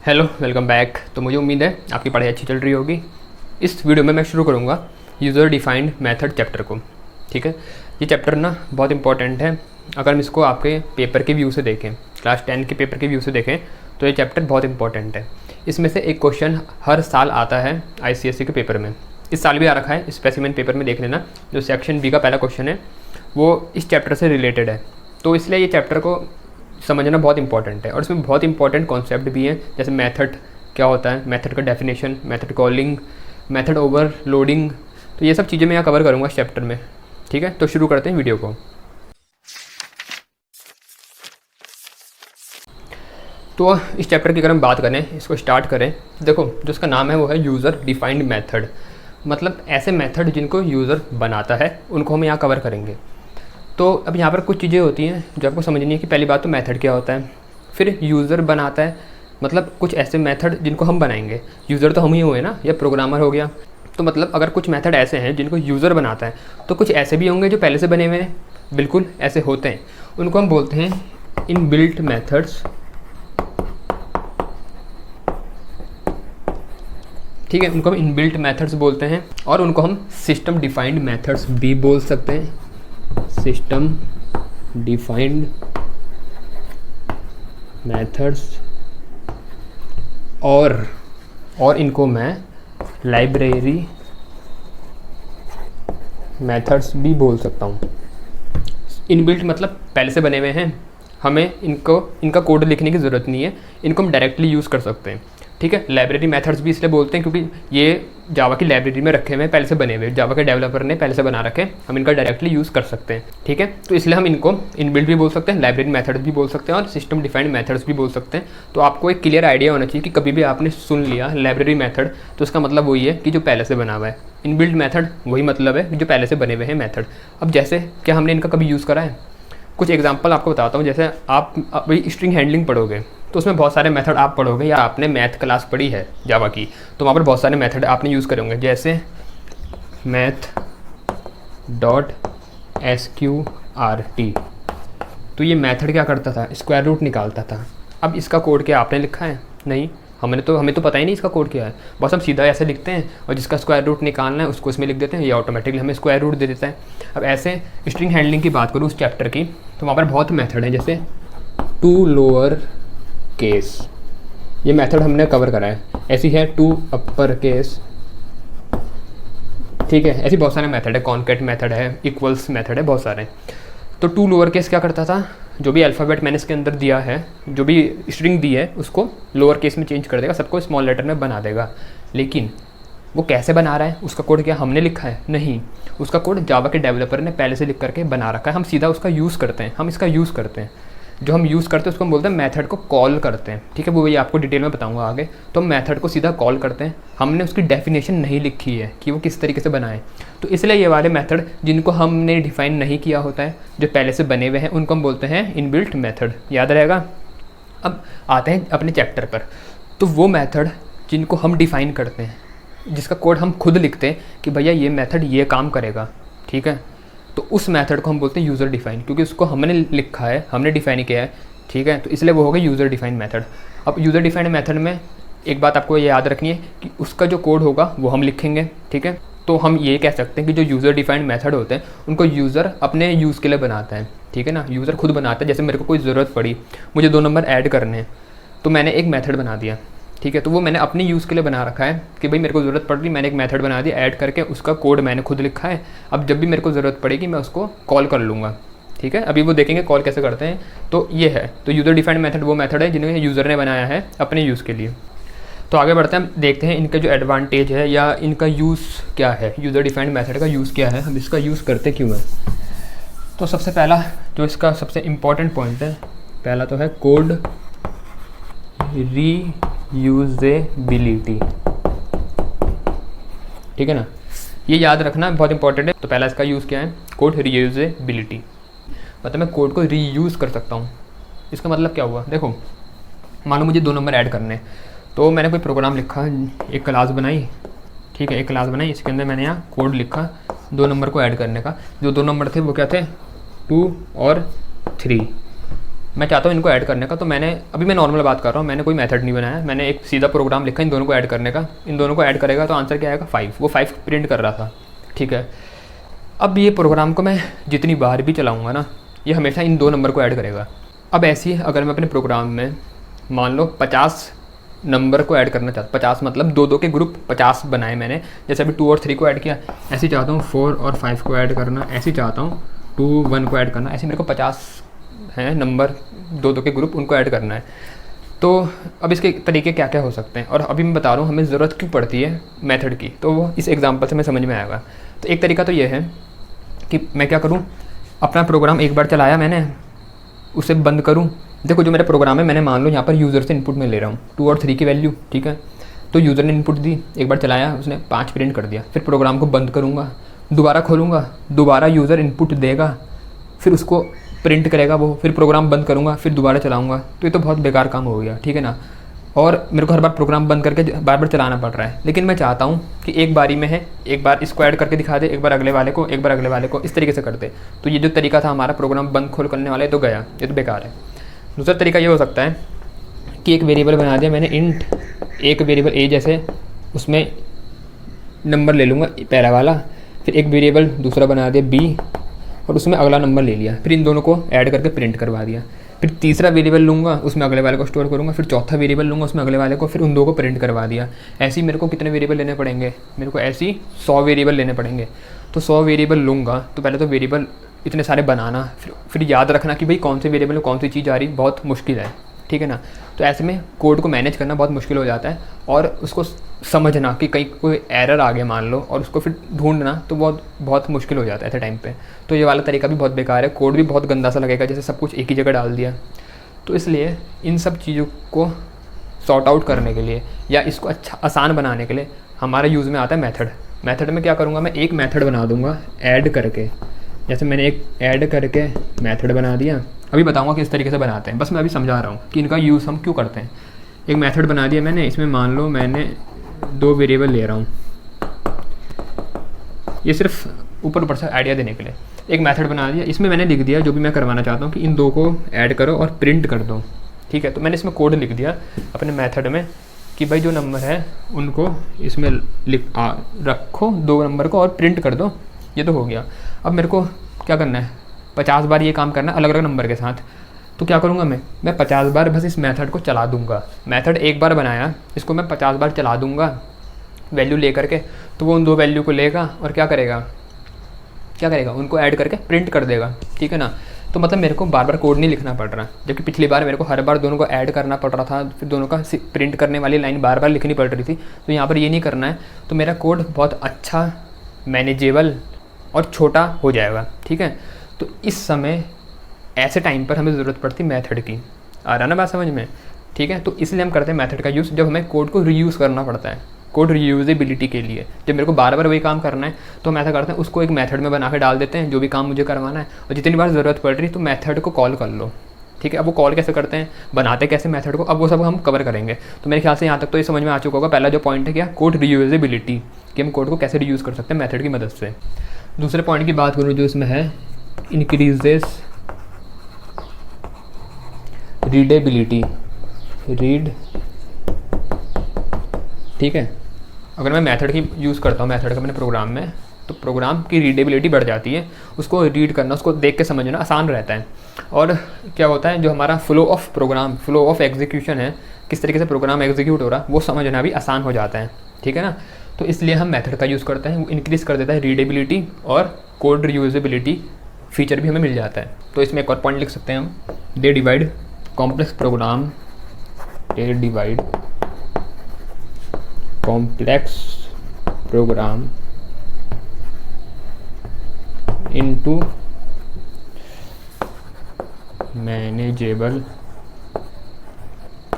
Hello, welcome back. तो मुझे उम्मीद है आपकी पढ़ाई अच्छी चल रही होगी। इस वीडियो में मैं शुरू करूँगा यूज़र डिफाइंड मेथड चैप्टर को। ठीक है, ये चैप्टर ना बहुत इंपॉर्टेंट है। अगर हम इसको आपके पेपर के व्यू से देखें, क्लास 10 के पेपर के व्यू से देखें, तो ये चैप्टर बहुत इंपॉर्टेंट है। इसमें से एक क्वेश्चन हर साल आता है ICSE के पेपर में। इस साल भी आ रखा है, स्पेसिमेन पेपर में देख लेना। जो सेक्शन बी का पहला क्वेश्चन है वो इस चैप्टर से रिलेटेड है, तो इसलिए ये चैप्टर को समझना बहुत इंपॉर्टेंट है। और इसमें बहुत इंपॉर्टेंट कॉन्सेप्ट भी हैं, जैसे मेथड क्या होता है, मेथड का definition, method calling, method overloading. तो ये सब चीज़ें मैं यहाँ कवर करूँगा इस चैप्टर में। ठीक है, तो शुरू करते हैं वीडियो को। तो इस चैप्टर की अगर हम बात करें, इसको स्टार्ट करें, देखो जो इसका नाम है वो है यूज़र डिफाइंड मेथड। मतलब ऐसे मेथड जिनको यूज़र बनाता है उनको हम यहाँ कवर करेंगे। तो अब यहाँ पर कुछ चीज़ें होती हैं जो आपको समझनी है कि पहली बात तो मेथड क्या होता है, फिर यूज़र बनाता है, मतलब कुछ ऐसे मेथड जिनको हम बनाएंगे। यूज़र तो हम ही हुए ना, या प्रोग्रामर हो गया। तो मतलब अगर कुछ मेथड ऐसे हैं जिनको यूज़र बनाता है, तो कुछ ऐसे भी होंगे जो पहले से बने हुए हैं, बिल्कुल ऐसे होते हैं। उनको हम बोलते हैं इनबिल्ट मेथड्स। ठीक है, उनको हम इनबिल्ट मेथड्स बोलते हैं। और उनको हम सिस्टम डिफाइंड मेथड्स भी बोल सकते हैं। सिस्टम डिफाइंड मेथड्स, और इनको मैं लाइब्रेरी मेथड्स भी बोल सकता हूँ। इनबिल्ट मतलब पहले से बने हुए हैं, हमें इनका कोड लिखने की ज़रूरत नहीं है, इनको हम डायरेक्टली यूज़ कर सकते हैं। ठीक है, लाइब्रेरी मेथड्स भी इसलिए बोलते हैं क्योंकि ये जावा की लाइब्रेरी में रखे हुए हैं, पहले से बने हुए, जावा के डेवलपर ने पहले से बना रखे, हम इनका डायरेक्टली यूज़ कर सकते हैं। ठीक है, तो इसलिए हम इनको इनबिल्ट भी बोल सकते हैं, लाइब्रेरी मेथड्स भी बोल सकते हैं, और सिस्टम डिफाइंड मेथड्स भी बोल सकते हैं। तो आपको एक क्लियर आइडिया होना चाहिए कि कभी भी आपने सुन लिया लाइब्रेरी मेथड, तो उसका मतलब वही है कि जो पहले से बना हुआ है। इनबिल्ट मेथड वही मतलब है जो पहले से बने हुए हैं मेथड। अब जैसे क्या हमने इनका कभी यूज़ करा है, कुछ एग्जांपल आपको बताता हूँ। जैसे आप अभी स्ट्रिंग हैंडलिंग पढ़ोगे तो उसमें बहुत सारे मेथड आप पढ़ोगे, या आपने मैथ क्लास पढ़ी है जावा की, तो वहाँ पर बहुत सारे मेथड आपने यूज़ करे होंगे। जैसे math.sqrt, तो ये मेथड क्या करता था, स्क्वायर रूट निकालता था। अब इसका कोड क्या आपने लिखा है? नहीं, हमें तो पता ही नहीं इसका कोड क्या है। बस हम सीधा ऐसे लिखते हैं, और जिसका स्क्वायर रूट निकालना है उसको इसमें लिख देते हैं, ये ऑटोमेटिकली हमें स्क्वायर रूट दे देता है। अब ऐसे स्ट्रिंग हैंडलिंग की बात करूँ उस चैप्टर की, तो वहाँ पर बहुत मेथड हैं। जैसे टू लोअर केस, ये मेथड हमने कवर करा है। ऐसी है टू अपर केस। ठीक है, ऐसी बहुत सारे मेथड है, कॉन्केट मेथड है, इक्वल्स मेथड है, बहुत सारे। तो टू लोअर केस क्या करता था, जो भी अल्फ़ाबेट मैंने इसके अंदर दिया है, जो भी स्ट्रिंग दी है, उसको लोअर केस में चेंज कर देगा, सबको स्मॉल लेटर में बना देगा। लेकिन वो कैसे बना रहा है, उसका कोड क्या हमने लिखा है? नहीं, उसका कोड जावा के डेवलपर ने पहले से लिख करके बना रखा है। हम सीधा उसका यूज़ करते हैं, हम इसका यूज़ करते हैं। जो हम यूज़ करते हैं उसको हम बोलते हैं मेथड को कॉल करते हैं। ठीक है, वो वही आपको डिटेल में बताऊंगा आगे। तो हम मेथड को सीधा कॉल करते हैं, हमने उसकी डेफिनेशन नहीं लिखी है कि वो किस तरीके से बनाए। तो इसलिए ये वाले मेथड जिनको हमने डिफाइन नहीं किया होता है, जो पहले से बने हुए हैं, उनको हम बोलते हैं इनबिल्ट मेथड। याद रहेगा। अब आते हैं अपने चैप्टर पर। तो वो मेथड जिनको हम डिफ़ाइन करते हैं, जिसका कोड हम खुद लिखते हैं कि भैया ये मेथड ये काम करेगा, ठीक है, तो उस मेथड को हम बोलते हैं यूज़र डिफाइन, क्योंकि उसको हमने लिखा है, हमने डिफाइन किया है। ठीक है, तो इसलिए वो होगा यूज़र डिफाइन मेथड। अब यूज़र डिफाइंड मेथड में एक बात आपको याद रखनी है कि उसका जो कोड होगा वो हम लिखेंगे। ठीक है, तो हम ये कह सकते हैं कि जो यूज़र डिफाइंड मेथड होते हैं उनको यूज़र अपने यूज़ के लिए बनाता है। ठीक है ना, यूज़र खुद बनाता है। जैसे मेरे को कोई ज़रूरत पड़ी, मुझे 2 नंबर ऐड करने हैं, तो मैंने एक मेथड बना दिया। ठीक है, तो वो मैंने अपनी यूज़ के लिए बना रखा है कि भाई मेरे को ज़रूरत पड़ रही, मैंने एक मेथड बना दिया ऐड करके, उसका कोड मैंने खुद लिखा है। अब जब भी मेरे को ज़रूरत पड़ेगी मैं उसको कॉल कर लूँगा। ठीक है, अभी वो देखेंगे कॉल कैसे करते हैं। तो ये है, तो यूज़र डिफाइंड मेथड वो मेथड है जिन्हें यूज़र ने बनाया है अपने यूज़ के लिए। तो आगे बढ़ते हैं, देखते हैं इनका जो एडवांटेज है या इनका यूज़ क्या है, यूज़र डिफाइंड मेथड का यूज़ क्या है, हम इसका यूज़ करते क्यों है। तो सबसे पहला जो इसका सबसे इम्पॉर्टेंट पॉइंट है, पहला तो है कोड रीयूजेबिलिटी। ठीक है ना, ये याद रखना बहुत इंपॉर्टेंट है। तो पहला इसका यूज़ क्या है, कोड रीयूजेबिलिटी, मतलब मैं कोड को रीयूज़ कर सकता हूँ। इसका मतलब क्या हुआ, देखो मानो मुझे 2 नंबर ऐड करने हैं, तो मैंने कोई प्रोग्राम लिखा, एक क्लास बनाई। ठीक है, एक क्लास बनाई, इसके अंदर मैंने यहाँ कोड लिखा 2 नंबर को ऐड करने का। जो 2 नंबर थे वो क्या थे, 2 और 3। मैं चाहता हूँ इनको ऐड करने का, तो मैं नॉर्मल बात कर रहा हूँ, मैंने कोई मेथड नहीं बनाया, मैंने एक सीधा प्रोग्राम लिखा इन दोनों को ऐड करने का। इन दोनों को ऐड करेगा तो आंसर क्या आएगा 5, वो 5 प्रिंट कर रहा था, ठीक है। अब ये प्रोग्राम को मैं जितनी बार भी चलाऊँगा ना, ये हमेशा इन 2 नंबर को ऐड करेगा। अब ऐसे ही अगर मैं अपने प्रोग्राम में मान लो 50 नंबर को ऐड करना चाहता, 50 मतलब 2-2 के ग्रुप 50 बनाए मैंने, जैसे अभी 2 और 3 को ऐड किया, ऐसे चाहता हूँ 4 और 5 को ऐड करना, ऐसे चाहता हूँ 2, 1 को ऐड करना, ऐसे मेरे को 50 हैं नंबर 2-2 के ग्रुप, उनको ऐड करना है। तो अब इसके तरीके क्या क्या हो सकते हैं, और अभी मैं बता रहा हूँ हमें ज़रूरत क्यों पड़ती है मेथड की, तो वो इस एग्जांपल से मैं समझ में आएगा। तो एक तरीका तो ये है कि मैं क्या करूँ, अपना प्रोग्राम एक बार चलाया मैंने, उसे बंद करूँ। देखो जो मेरा प्रोग्राम है, मैंने मान लो यहाँ पर यूज़र से इनपुट में ले रहा हूँ 2 और 3 की वैल्यू, ठीक है। तो यूज़र ने इनपुट दी, एक बार चलाया, उसने 5 प्रिंट कर दिया, फिर प्रोग्राम को बंद करूँगा, दोबारा खोलूँगा, दोबारा यूज़र इनपुट देगा, फिर उसको प्रिंट करेगा वो, फिर प्रोग्राम बंद करूँगा, फिर दोबारा चलाऊँगा, तो ये तो बहुत बेकार काम हो गया, ठीक है ना। और मेरे को हर बार प्रोग्राम बंद करके बार बार चलाना पड़ रहा है। लेकिन मैं चाहता हूँ कि एक बारी में है, एक बार इसको ऐड करके दिखा दे, एक बार अगले वाले को, एक बार अगले वाले को, इस तरीके से कर दे। तो ये जो तरीका था हमारा प्रोग्राम बंद खोल करने वाला, ये तो गया, ये तो बेकार है। दूसरा तरीका ये हो सकता है कि एक वेरिएबल बना दिया मैंने इंट, एक वेरिएबल ए जैसे, उसमें नंबर ले लूँगा पहला वाला, फिर एक वेरिएबल दूसरा बना दिया बी और उसमें अगला नंबर ले लिया, फिर इन दोनों को ऐड करके प्रिंट करवा दिया। फिर तीसरा वेरिएबल लूँगा, उसमें अगले वाले को स्टोर करूँगा, फिर चौथा वेरिएबल लूँगा, उसमें अगले वाले को, फिर उन दो को प्रिंट करवा दिया। ऐसे ही मेरे को कितने वेरिएबल लेने पड़ेंगे, मेरे को ऐसे ही 100 वेरिएबल लेने पड़ेंगे। तो 100 वेरिएबल लूँगा तो पहले तो वेरिएबल इतने सारे बनाना, फिर याद रखना कि भाई कौन से वेरिएबल में कौन सी चीज़ आ रही, बहुत मुश्किल है, ठीक है ना। तो ऐसे में कोड को मैनेज करना बहुत मुश्किल हो जाता है, और उसको समझना कि कहीं कोई एरर आ गया मान लो, और उसको फिर ढूंढना तो बहुत मुश्किल हो जाता है ऐसे टाइम पे। तो ये वाला तरीका भी बहुत बेकार है, कोड भी बहुत गंदा सा लगेगा, जैसे सब कुछ एक ही जगह डाल दिया। तो इसलिए इन सब चीज़ों को सॉर्ट आउट करने के लिए या इसको अच्छा आसान बनाने के लिए हमारे यूज़ में आता है मेथड। मेथड में क्या करूँगा, मैं एक मेथड बना दूँगा ऐड करके, जैसे मैंने एक ऐड करके मेथड बना दिया। अभी बताऊँगा किस तरीके से बनाते हैं, बस मैं अभी समझा रहा हूँ कि इनका यूज़ हम क्यों करते हैं। एक मेथड बना दिया मैंने, इसमें मान लो मैंने 2 वेरिएबल ले रहा हूँ, ये सिर्फ ऊपर से आइडिया देने के लिए। एक मेथड बना दिया, इसमें मैंने लिख दिया जो भी मैं करवाना चाहता हूँ कि इन 2 को ऐड करो और प्रिंट कर दो, ठीक है। तो मैंने इसमें कोड लिख दिया अपने मेथड में कि भाई जो नंबर है उनको इसमें रखो 2 नंबर को और प्रिंट कर दो, ये तो हो गया। अब मेरे को क्या करना है, 50 बार ये काम करना है अलग अलग नंबर के साथ। तो क्या करूँगा मैं 50 बार बस इस मेथड को चला दूँगा। मेथड एक बार बनाया, इसको मैं 50 बार चला दूँगा वैल्यू ले करके, तो वो उन 2 वैल्यू को लेगा और क्या करेगा उनको ऐड करके प्रिंट कर देगा, ठीक है ना। तो मतलब मेरे को बार बार कोड नहीं लिखना पड़ रहा, जबकि पिछली बार मेरे को हर बार दोनों को ऐड करना पड़ रहा था, फिर दोनों का प्रिंट करने वाली लाइन बार बार लिखनी पड़ रही थी। तो यहाँ पर ये नहीं करना है, तो मेरा कोड बहुत अच्छा, मैनेजेबल और छोटा हो जाएगा, ठीक है। तो इस समय ऐसे टाइम पर हमें ज़रूरत पड़ती मेथड की, आ रहा ना बात समझ में, ठीक है। तो इसलिए हम करते हैं मेथड का यूज़ जब हमें कोड को रीयूज़ करना पड़ता है, कोड रीयूजेबिलिटी के लिए। जब मेरे को बार बार वही काम करना है तो हम ऐसा करते हैं, उसको एक मेथड में बना के डाल देते हैं जो भी काम मुझे करवाना है, और जितनी बार ज़रूरत पड़ रही तो मेथड को कॉल कर लो, ठीक है। अब वो कॉल कैसे करते हैं, बनाते कैसे मेथड को, अब वो सब हम कवर करेंगे। तो मेरे ख्याल से यहाँ तक तो ये समझ में आ चुका होगा। पहला जो पॉइंट है क्या, कोड रीयूजेबिलिटी, कि हम कोड को कैसे रीयूज़ कर सकते हैं मेथड की मदद से। दूसरे पॉइंट की बात करूँ जो इसमें है, इंक्रीजेस रीडेबिलिटी, ठीक है। अगर मैं मेथड की यूज़ करता हूँ, मेथड का मैंने प्रोग्राम में, तो प्रोग्राम की रीडेबिलिटी बढ़ जाती है, उसको रीड करना, उसको देख के समझना आसान रहता है। और क्या होता है, जो हमारा flow of program, flow of execution है, किस तरीके से प्रोग्राम एग्जीक्यूट हो रहा है, वो समझना भी आसान हो जाता है, ठीक है ना। तो इसलिए हम मेथड का यूज़ करते हैं, वो इंक्रीज़ कर देता है रीडेबिलिटी, और कोड रीयूजेबिलिटी फीचर भी हमें मिल जाता है। तो इसमें एक और पॉइंट लिख सकते हैं हम, they divide complex program, they divide complex program into manageable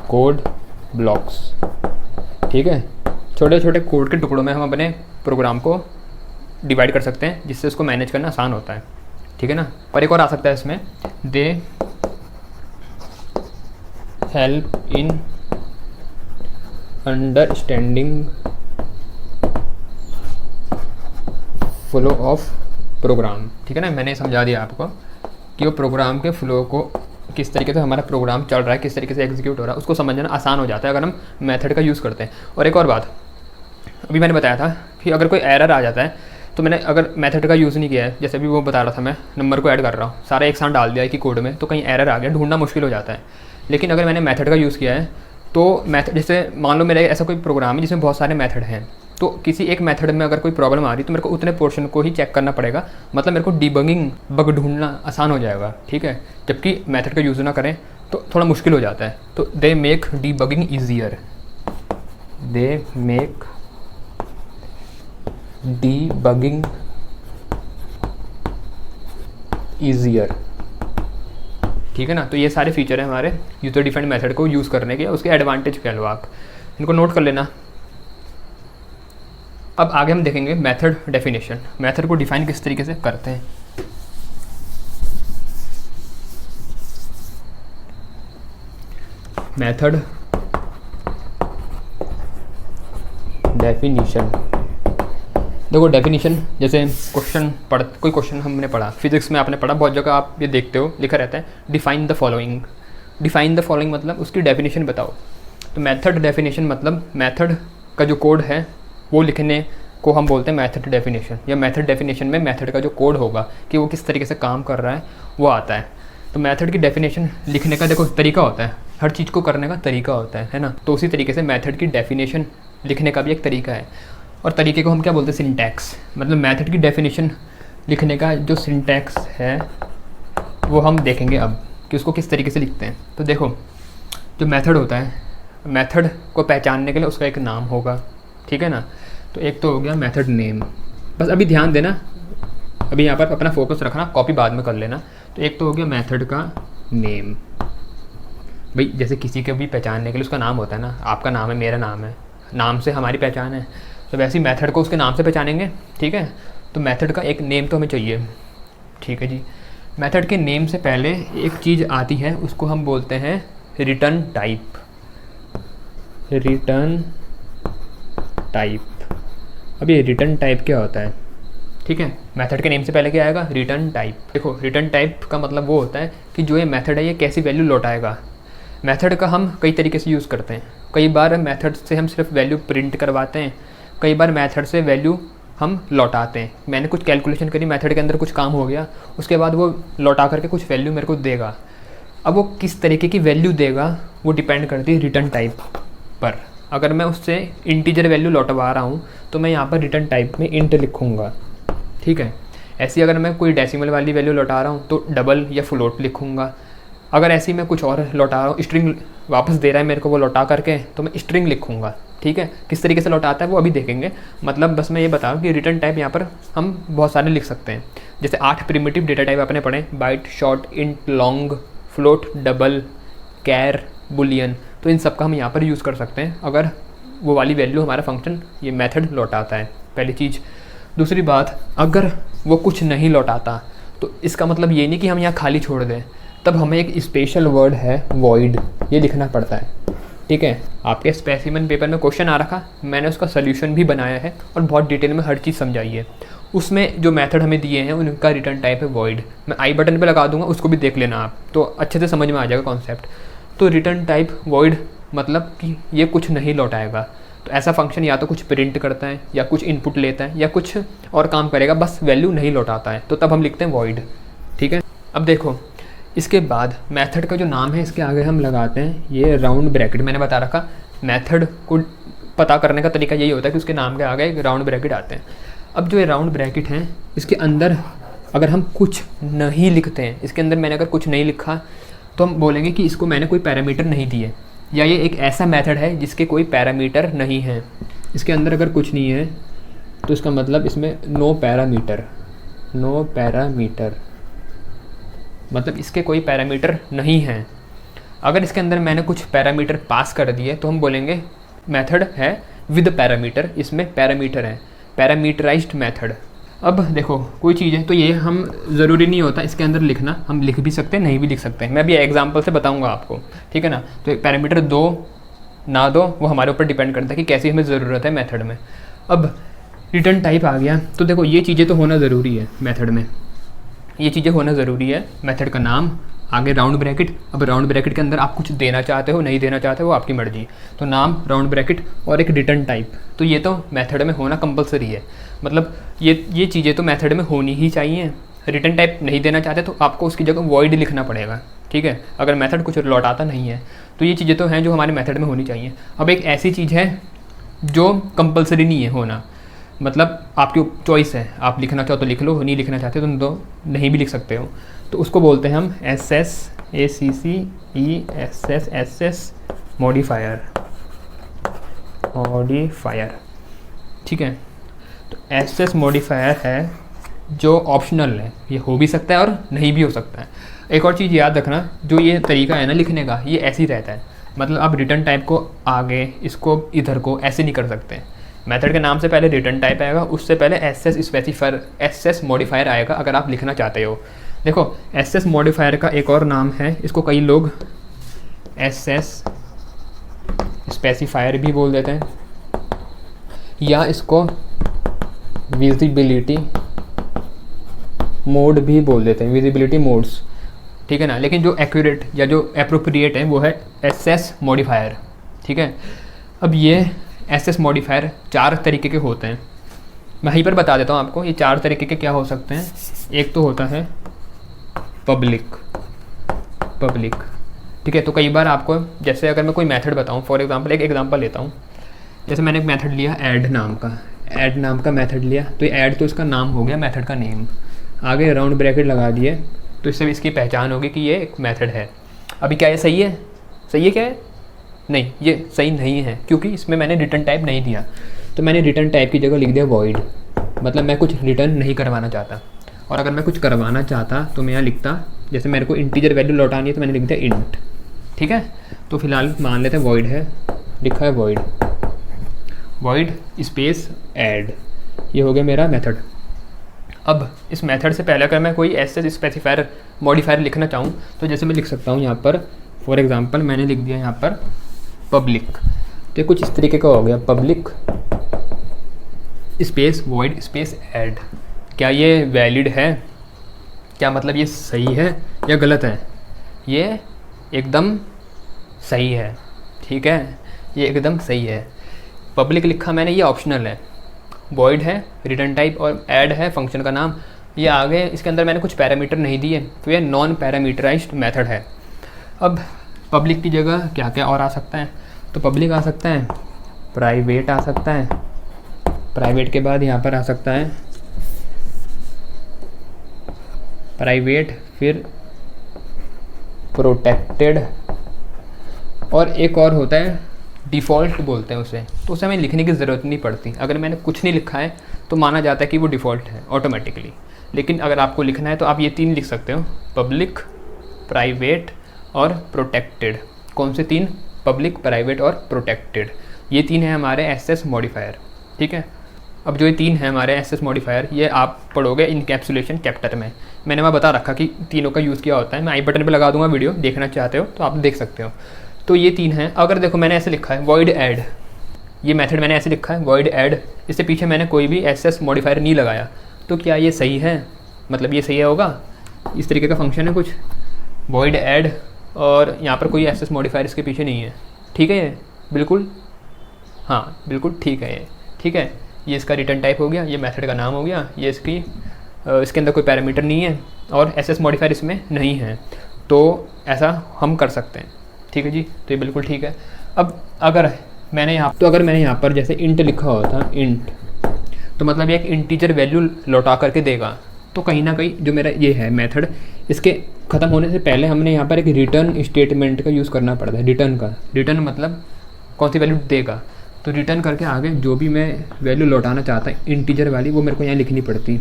code blocks, ठीक है। छोटे छोटे कोड के टुकड़ों में हम अपने प्रोग्राम को डिवाइड कर सकते हैं, जिससे उसको मैनेज करना आसान होता है, ठीक है ना। और एक और आ सकता है इसमें, they help in understanding flow of program, ठीक है ना। मैंने समझा दिया आपको कि वो प्रोग्राम के फ्लो को किस तरीके से हमारा प्रोग्राम चल रहा है, किस तरीके से एग्जीक्यूट हो रहा है, उसको समझना आसान हो जाता है अगर हम मेथड का यूज़ करते हैं। और एक और बात, अभी मैंने बताया था कि अगर कोई एरर आ जाता है तो मैंने अगर मेथड का यूज़ नहीं किया है, जैसे अभी वो बता रहा था मैं नंबर को ऐड कर रहा हूँ, सारा एक साथ डाल दिया है कि कोड में, तो कहीं एरर आ गया, ढूंढना मुश्किल हो जाता है। लेकिन अगर मैंने मेथड का यूज़ किया है तो मेथड, जैसे मान लो मेरा ऐसा कोई प्रोग्राम है जिसमें बहुत सारे मेथड हैं, तो किसी एक मेथड में अगर कोई प्रॉब्लम आ रही तो मेरे को उतने पोर्शन को ही चेक करना पड़ेगा, मतलब मेरे को डिबगिंग बग ढूंढना आसान हो जाएगा, ठीक है। जबकि मेथड का यूज़ ना करें तो थोड़ा मुश्किल हो जाता है। तो they make debugging easier, they make debugging easier, ठीक है ना। तो ये सारे फीचर हैं हमारे यूज़र डिफाइंड मेथड को यूज़ करने के, उसके एडवांटेज कह लो आप, इनको नोट कर लेना। अब आगे हम देखेंगे मेथड डेफिनेशन, मेथड को डिफाइन किस तरीके से करते हैं। मेथड डेफिनेशन, देखो डेफिनेशन, जैसे कोई क्वेश्चन हमने पढ़ा, फिजिक्स में आपने पढ़ा, बहुत जगह आप ये देखते हो लिखा रहता है define the following. Define the following मतलब उसकी डेफिनेशन बताओ। तो मेथड डेफिनेशन मतलब मेथड का जो कोड है वो लिखने को हम बोलते हैं मेथड डेफिनेशन, या मेथड डेफिनेशन में मेथड का जो कोड होगा कि वो किस तरीके से काम कर रहा है वो आता है। तो मेथड की डेफिनेशन लिखने का देखो तरीका होता है, हर चीज़ को करने का तरीका होता है ना। तो उसी तरीके से मेथड की डेफिनेशन लिखने का भी एक तरीका है, और तरीके को हम क्या बोलते हैं, सिंटैक्स। मतलब मेथड की डेफिनेशन लिखने का जो सिंटैक्स है वो हम देखेंगे अब कि उसको किस तरीके से लिखते हैं। तो देखो जो मेथड होता है, मेथड को पहचानने के लिए उसका एक नाम होगा, ठीक है ना। तो एक तो हो गया मेथड नेम, बस अभी ध्यान देना, अभी यहाँ पर अपना फोकस रखना, कॉपी बाद में कर लेना। तो एक तो हो गया मेथड का नेम, भाई जैसे किसी के भी पहचानने के लिए उसका नाम होता है ना, आपका नाम है, मेरा नाम है, नाम से हमारी पहचान है, तो वैसे ही मेथड को उसके नाम से पहचानेंगे, ठीक है। तो मेथड का एक नेम तो हमें चाहिए, ठीक है जी। मेथड के नेम से पहले एक चीज़ आती है, उसको हम बोलते हैं रिटर्न टाइप। रिटर्न टाइप, अब ये रिटर्न टाइप क्या होता है, ठीक है। मेथड के नेम से पहले क्या आएगा, रिटर्न टाइप। देखो रिटर्न टाइप का मतलब वो होता है कि जो ये मेथड है ये कैसी वैल्यू लौटाएगा। मेथड का हम कई तरीके से यूज़ करते हैं, कई बार मेथड से हम सिर्फ वैल्यू प्रिंट करवाते हैं, कई बार मेथड से वैल्यू हम लौटाते हैं। मैंने कुछ कैलकुलेशन करी, मेथड के अंदर कुछ काम हो गया, उसके बाद वो लौटा करके कुछ वैल्यू मेरे को देगा। अब वो किस तरीके की वैल्यू देगा वो डिपेंड करती है रिटर्न टाइप पर। अगर मैं उससे इंटीजर वैल्यू लौटवा रहा हूँ तो मैं यहाँ पर रिटर्न टाइप में इंट लिखूँगा, ठीक है। ऐसी अगर मैं कोई डेसिमल वाली वैल्यू लौटा रहा हूँ तो डबल या फ्लोट लिखूँगा। अगर ऐसी मैं कुछ और लौटा रहा हूँ, स्ट्रिंग वापस दे रहा है मेरे को वो लौटा करके, तो मैं स्ट्रिंग लिखूँगा, ठीक है। किस तरीके से लौटाता है वो अभी देखेंगे। मतलब बस मैं ये बताऊँ कि रिटर्न टाइप यहाँ पर हम बहुत सारे लिख सकते हैं। जैसे 8 प्रिमिटिव डेटा टाइप आपने पढ़े, byte, short, int, long, float, double, char, boolean, तो इन सब का हम यहाँ पर यूज़ कर सकते हैं अगर वो वाली वैल्यू हमारा फंक्शन ये मेथड लौटाता है, पहली चीज़। दूसरी बात, अगर वो कुछ नहीं लौटाता तो इसका मतलब ये नहीं कि हम यहाँ खाली छोड़ दें, तब हमें एक स्पेशल वर्ड है वॉइड, ये लिखना पड़ता है, ठीक है। आपके स्पेसिमेन पेपर में क्वेश्चन आ रखा, मैंने उसका सोल्यूशन भी बनाया है और बहुत डिटेल में हर चीज़ समझाई है। उसमें जो मेथड हमें दिए हैं उनका रिटर्न टाइप है वॉइड। मैं आई बटन पे लगा दूंगा, उसको भी देख लेना आप, तो अच्छे से समझ में आ जाएगा कॉन्सेप्ट। तो रिटर्न टाइप वॉइड मतलब कि ये कुछ नहीं लौटाएगा। तो ऐसा फंक्शन या तो कुछ प्रिंट करता है या कुछ इनपुट लेता है या कुछ और काम करेगा, बस वैल्यू नहीं लौटाता है, तो तब हम लिखते हैं वॉइड, ठीक है। अब देखो इसके बाद मेथड का जो नाम है इसके आगे हम लगाते हैं ये राउंड ब्रैकेट। मैंने बता रखा मेथड को पता करने का तरीका यही होता है कि उसके नाम के आगे एक राउंड ब्रैकेट आते हैं। अब जो ये राउंड ब्रैकेट हैं इसके अंदर अगर हम कुछ नहीं लिखते हैं, इसके अंदर मैंने अगर कुछ नहीं लिखा तो हम बोलेंगे कि इसको मैंने कोई पैरामीटर नहीं दिए, या ये एक ऐसा मेथड है जिसके कोई पैरामीटर नहीं है। इसके अंदर अगर कुछ नहीं है तो इसका मतलब इसमें नो पैरामीटर, नो पैरामीटर मतलब इसके कोई पैरामीटर नहीं हैं। अगर इसके अंदर मैंने कुछ पैरामीटर पास कर दिए तो हम बोलेंगे मेथड है विद पैरामीटर, इसमें पैरामीटर है, पैरामीटराइज्ड मेथड। अब देखो कोई चीज़ है तो ये हम ज़रूरी नहीं होता इसके अंदर लिखना, हम लिख भी सकते हैं, नहीं भी लिख सकते हैं। मैं अभी एग्जांपल से बताऊंगा आपको, ठीक है ना। तो एक पैरामीटर दो ना दो वो हमारे ऊपर डिपेंड करता है कि कैसी हमें ज़रूरत है मेथड में। अब रिटर्न टाइप आ गया तो देखो ये चीज़ें तो होना ज़रूरी है मेथड में, ये चीज़ें होना ज़रूरी है। मेथड का नाम, आगे राउंड ब्रैकेट। अब राउंड ब्रैकेट के अंदर आप कुछ देना चाहते हो नहीं देना चाहते हो आपकी मर्जी। तो नाम, राउंड ब्रैकेट और एक रिटर्न टाइप। तो ये तो मेथड में होना कंपलसरी है, मतलब ये चीज़ें तो मेथड में होनी ही चाहिए। रिटर्न टाइप नहीं देना चाहते तो आपको उसकी जगह वॉइड लिखना पड़ेगा, ठीक है, अगर मेथड कुछ लौटाता नहीं है। तो ये चीज़ें तो हैं जो हमारे मेथड में होनी चाहिए। अब एक ऐसी चीज़ है जो कंपलसरी नहीं है होना, मतलब आपकी चॉइस है, आप लिखना चाहो तो लिख लो, नहीं लिखना चाहते तो नहीं भी लिख सकते हो। तो उसको बोलते हैं हम SSACCESS मॉडिफायर, ठीक है। तो SS मॉडिफायर है जो ऑप्शनल है, ये हो भी सकता है और नहीं भी हो सकता है। एक और चीज़ याद रखना, जो ये तरीका है ना लिखने का, ये ऐसे ही रहता है, मतलब आप रिटर्न टाइप को आगे, इसको इधर को ऐसे नहीं कर सकते। मेथड के नाम से पहले रिटर्न टाइप आएगा, उससे पहले SS मॉडिफायर आएगा अगर आप लिखना चाहते हो। देखो SS मॉडिफायर का एक और नाम है, इसको कई लोग SS स्पेसिफायर भी बोल देते हैं, या इसको विजिबिलिटी मोड भी बोल देते हैं, विजिबिलिटी मोड्स, ठीक है ना। लेकिन जो एक्यूरेट या जो एप्रोप्रिएट है वो है SS मॉडिफायर, ठीक है। अब ये SS मॉडिफायर 4 तरीके के होते हैं, मैं यहीं पर बता देता हूँ आपको ये 4 तरीके के क्या हो सकते हैं। एक तो होता है पब्लिक, ठीक है। तो कई बार आपको, जैसे अगर मैं कोई मेथड बताऊँ, फॉर एग्जांपल एक एग्जांपल लेता हूँ, जैसे मैंने एक मेथड लिया ऐड नाम का मेथड लिया, तो ये ऐड तो इसका नाम हो गया, मेथड का नेम, आगे राउंड ब्रैकेट लगा दिए, तो इससे भी इसकी पहचान होगी कि ये एक मेथड है। अभी क्या ये सही है? क्या है? नहीं, ये सही नहीं है, क्योंकि इसमें मैंने रिटर्न टाइप नहीं दिया। तो मैंने रिटर्न टाइप की जगह लिख दिया वॉइड, मतलब मैं कुछ रिटर्न नहीं करवाना चाहता। और अगर मैं कुछ करवाना चाहता तो मैं यहाँ लिखता, जैसे मेरे को इंटीजर वैल्यू लौटानी है तो मैंने लिख दिया इंट, ठीक है। तो फिलहाल मान लेते हैं वॉइड है, लिखा है वॉइड स्पेस ऐड, ये हो गया मेरा मेथड। अब इस मेथड से पहले अगर मैं कोई SS स्पेसिफायर मॉडिफायर लिखना चाहूँ तो जैसे मैं लिख सकता हूँ यहाँ पर, फॉर एग्जांपल मैंने लिख दिया यहाँ पर पब्लिक, तो कुछ इस तरीके का हो गया, public space void space add. क्या ये वैलिड है? क्या मतलब ये सही है या गलत है? ये एकदम सही है, ठीक है, ये एकदम सही है। पब्लिक लिखा मैंने, ये ऑप्शनल है, वॉइड है रिटर्न टाइप और ऐड है फंक्शन का नाम। ये आगे इसके अंदर मैंने कुछ पैरामीटर नहीं दिए, तो ये नॉन पैरामीटराइज्ड मेथड है। अब पब्लिक की जगह क्या क्या और आ सकता है? तो पब्लिक आ सकता है, प्राइवेट आ सकता है, प्राइवेट के बाद यहाँ पर आ सकता है प्राइवेट, फिर प्रोटेक्टेड, और एक और होता है डिफ़ॉल्ट बोलते हैं उसे, तो उसे हमें लिखने की ज़रूरत नहीं पड़ती। अगर मैंने कुछ नहीं लिखा है तो माना जाता है कि वो डिफ़ॉल्ट है ऑटोमेटिकली। लेकिन अगर आपको लिखना है तो आप ये 3 लिख सकते हो, पब्लिक, प्राइवेट और प्रोटेक्टेड। कौन से 3? पब्लिक, प्राइवेट और प्रोटेक्टेड। ये 3 है हमारे SS मॉडिफायर, ठीक है। अब जो ये 3 है हमारे SS मॉडिफायर, ये आप पढ़ोगे इनकैप्सुलेशन चैप्टर में। मैंने वहाँ बता रखा कि तीनों का यूज़ किया होता है, मैं आई बटन पे लगा दूंगा वीडियो, देखना चाहते हो तो आप देख सकते हो। तो ये 3 हैं। अगर देखो मैंने ऐसे लिखा है वॉइड ऐड, ये मेथड मैंने ऐसे लिखा है वॉइड ऐड, इससे पीछे मैंने कोई भी SS मॉडिफायर नहीं लगाया, तो क्या ये सही है? मतलब ये सही होगा? इस तरीके का फंक्शन है कुछ वॉइड ऐड, और यहाँ पर कोई SS मॉडिफायर इसके पीछे नहीं है, ठीक है। ये बिल्कुल, हाँ बिल्कुल ठीक है, ये ठीक है। ये इसका रिटर्न टाइप हो गया, ये मेथड का नाम हो गया, ये इसके अंदर कोई पैरामीटर नहीं है और SS मॉडिफायर इसमें नहीं है, तो ऐसा हम कर सकते हैं, ठीक है जी। तो ये बिल्कुल ठीक है। अब अगर मैंने यहाँ पर जैसे इंट लिखा होता, इंट, तो मतलब ये एक इंटीजर वैल्यू लौटा करके देगा, तो कहीं ना कहीं जो मेरा ये है मेथड, इसके ख़त्म होने से पहले हमने यहाँ पर एक रिटर्न स्टेटमेंट का यूज़ करना पड़ता है। रिटर्न मतलब कौन सी वैल्यू देगा, तो रिटर्न करके आगे जो भी मैं वैल्यू लौटाना चाहता है इंटीजर वाली, वो मेरे को यहाँ लिखनी पड़ती,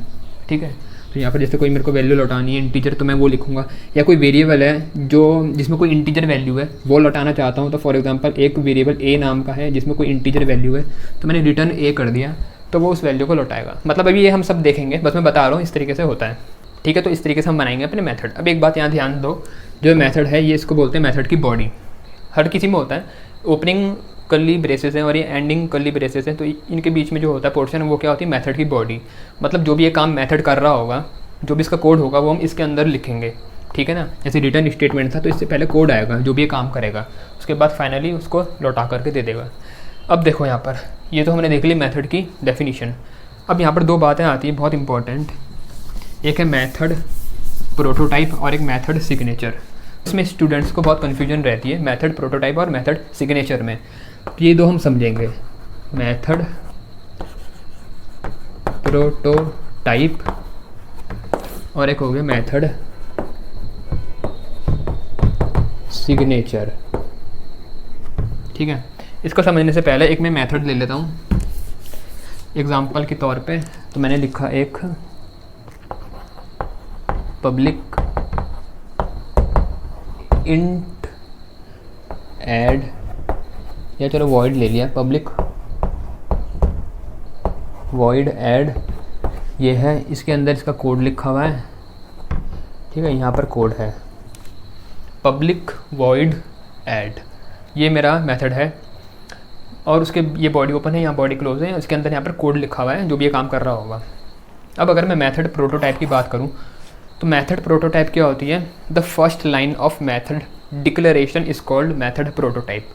ठीक है। तो यहाँ पर जैसे कोई मेरे को वैल्यू लौटानी है इंटीजर, तो मैं वो लिखूँगा, या कोई वेरिएबल है जो जिसमें कोई इंटीजर वैल्यू है वो लौटाना चाहता हूँ, तो फॉर एग्जांपल एक वेरिएबल ए नाम का है जिसमें कोई इंटीजर वैल्यू है, तो मैंने रिटर्न ए कर दिया, तो वो उस वैल्यू को लौटाएगा। मतलब अभी ये हम सब देखेंगे, बस मैं बता रहा हूँ इस तरीके से होता है, ठीक है। तो इस तरीके से हम बनाएंगे अपने मेथड। अब एक बात यहाँ ध्यान दो, जो मेथड है ये इसको बोलते हैं मेथड की बॉडी। हर किसी में होता है, ओपनिंग कर्ली ब्रेसेस हैं और ये एंडिंग कर्ली ब्रेसेस हैं, तो इनके बीच में जो होता है पोर्शन, वो क्या होती है? मेथड की बॉडी। मतलब जो भी ये काम मेथड कर रहा होगा, जो भी इसका कोड होगा वो हम इसके अंदर लिखेंगे, ठीक है ना। जैसे रिटर्न स्टेटमेंट था तो इससे पहले कोड आएगा जो भी ये काम करेगा, उसके बाद फाइनली उसको लौटा करके दे देगा। अब देखो यहाँ पर ये तो हमने देख ली मेथड की डेफिनीशन। अब यहाँ पर दो बातें आती हैं बहुत इंपॉर्टेंट, एक है मेथड प्रोटोटाइप और एक मेथड सिग्नेचर। इसमें स्टूडेंट्स को बहुत कन्फ्यूजन रहती है मेथड प्रोटोटाइप और मेथड सिग्नेचर में, तो ये दो हम समझेंगे, मेथड प्रोटोटाइप और एक हो गया मेथड सिग्नेचर। ठीक है, इसको समझने से पहले एक मैं मेथड ले लेता हूँ एग्जाम्पल के तौर पे। तो मैंने लिखा एक पब्लिक इंट ऐड, या चलो वॉइड ले लिया, पब्लिक वॉइड ऐड ये है, इसके अंदर इसका कोड लिखा हुआ है। ठीक है, यहाँ पर कोड है पब्लिक वॉइड ऐड, ये मेरा मेथड है और उसके ये बॉडी ओपन है, यहाँ बॉडी क्लोज है, इसके अंदर यहाँ पर कोड लिखा हुआ है जो भी ये काम कर रहा होगा। अब अगर मैं मेथड प्रोटोटाइप की बात करूँ तो मेथड प्रोटोटाइप क्या होती है, the first line of method declaration is called method prototype.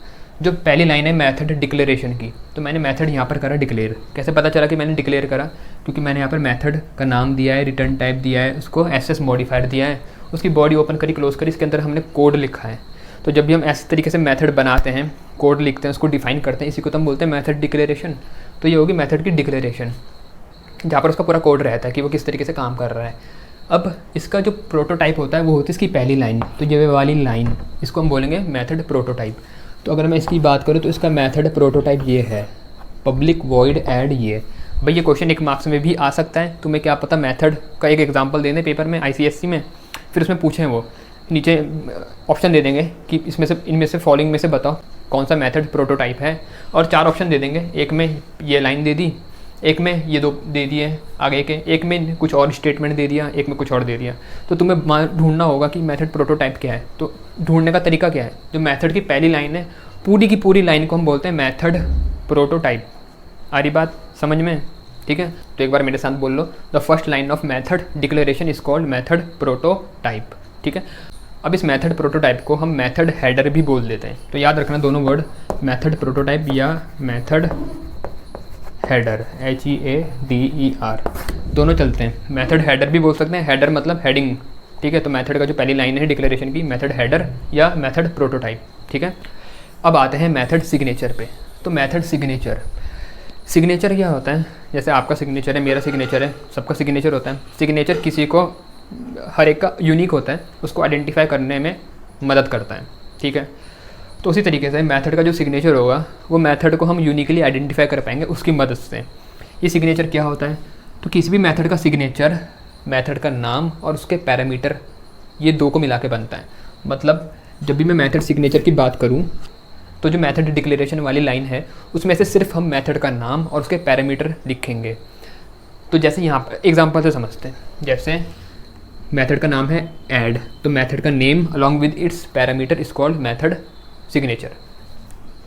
जो पहली लाइन है मेथड डिक्लेरेशन की, तो मैंने मेथड यहाँ पर करा डिक्लेयर। कैसे पता चला कि मैंने डिक्लेयर करा, क्योंकि मैंने यहाँ पर मेथड का नाम दिया है, रिटर्न टाइप दिया है, उसको एसएस मॉडिफायर दिया है, उसकी बॉडी ओपन करी क्लोज करी, इसके अंदर हमने कोड लिखा है। तो जब भी हम ऐसे तरीके से मेथड बनाते हैं, कोड लिखते हैं, उसको डिफाइन करते हैं, इसी को तो हम बोलते हैं मेथड डिक्लेरेशन। तो ये होगी मेथड की डिक्लेरेशन, जहाँ पर उसका पूरा कोड रहता है कि वो किस तरीके से काम कर रहा है। अब इसका जो प्रोटोटाइप होता है वो होती है इसकी पहली लाइन, तो ये वाली लाइन इसको हम बोलेंगे मेथड प्रोटोटाइप। तो अगर मैं इसकी बात करूँ तो इसका मेथड प्रोटोटाइप ये है पब्लिक वॉइड ऐड ये। भाई ये क्वेश्चन एक मार्क्स में भी आ सकता है, तुम्हें क्या पता मेथड का एक एग्जांपल दे दें पेपर में आईसीएससी में, फिर उसमें पूछें वो नीचे ऑप्शन दे देंगे कि इसमें से इनमें से फॉलोइंग में से बताओ कौन सा मेथड प्रोटोटाइप है, और 4 ऑप्शन दे देंगे, एक में ये लाइन दे दी, एक में ये 2 दे दिए आगे के, एक में कुछ और स्टेटमेंट दे दिया, एक में कुछ और दे दिया। तो तुम्हें ढूंढना होगा कि मेथड प्रोटोटाइप क्या है। तो ढूंढने का तरीका क्या है, जो मेथड की पहली लाइन है पूरी की पूरी लाइन को हम बोलते हैं मेथड प्रोटोटाइप। आ रही बात समझ में? ठीक है, तो एक बार मेरे साथ बोल लो, the first line of method declaration is called method prototype. ठीक है, अब इस मेथड प्रोटोटाइप को हम मेथड हेडर भी बोल देते हैं। तो याद रखना दोनों वर्ड, मेथड प्रोटोटाइप या मेथड हेडर, HEADER, दोनों चलते हैं। मेथड हेडर भी बोल सकते हैं, हेडर मतलब हेडिंग। ठीक है, तो मेथड का जो पहली लाइन है डिक्लेरेशन की, मेथड हेडर या मेथड प्रोटोटाइप। ठीक है, अब आते हैं मेथड सिग्नेचर पे। तो मेथड सिग्नेचर, सिग्नेचर क्या होता है, जैसे आपका सिग्नेचर है, मेरा सिग्नेचर है, सबका सिग्नेचर होता है। सिग्नेचर किसी को, हर एक का यूनिक होता है, उसको आइडेंटिफाई करने में मदद करता है। ठीक है, तो उसी तरीके से मेथड का जो सिग्नेचर होगा वो मेथड को हम यूनिकली आइडेंटिफाई कर पाएंगे उसकी मदद से। ये सिग्नेचर क्या होता है, तो किसी भी मेथड का सिग्नेचर मेथड का नाम और उसके पैरामीटर, ये 2 को मिला के बनता है। मतलब जब भी मैं मेथड सिग्नेचर की बात करूँ तो जो मेथड डिक्लेरेशन वाली लाइन है उसमें से सिर्फ हम मेथड का नाम और उसके पैरामीटर लिखेंगे। तो जैसे यहाँ पर एग्जांपल से समझते हैं, जैसे मेथड का नाम है ऐड, तो मेथड का name along with its parameter is called method signature.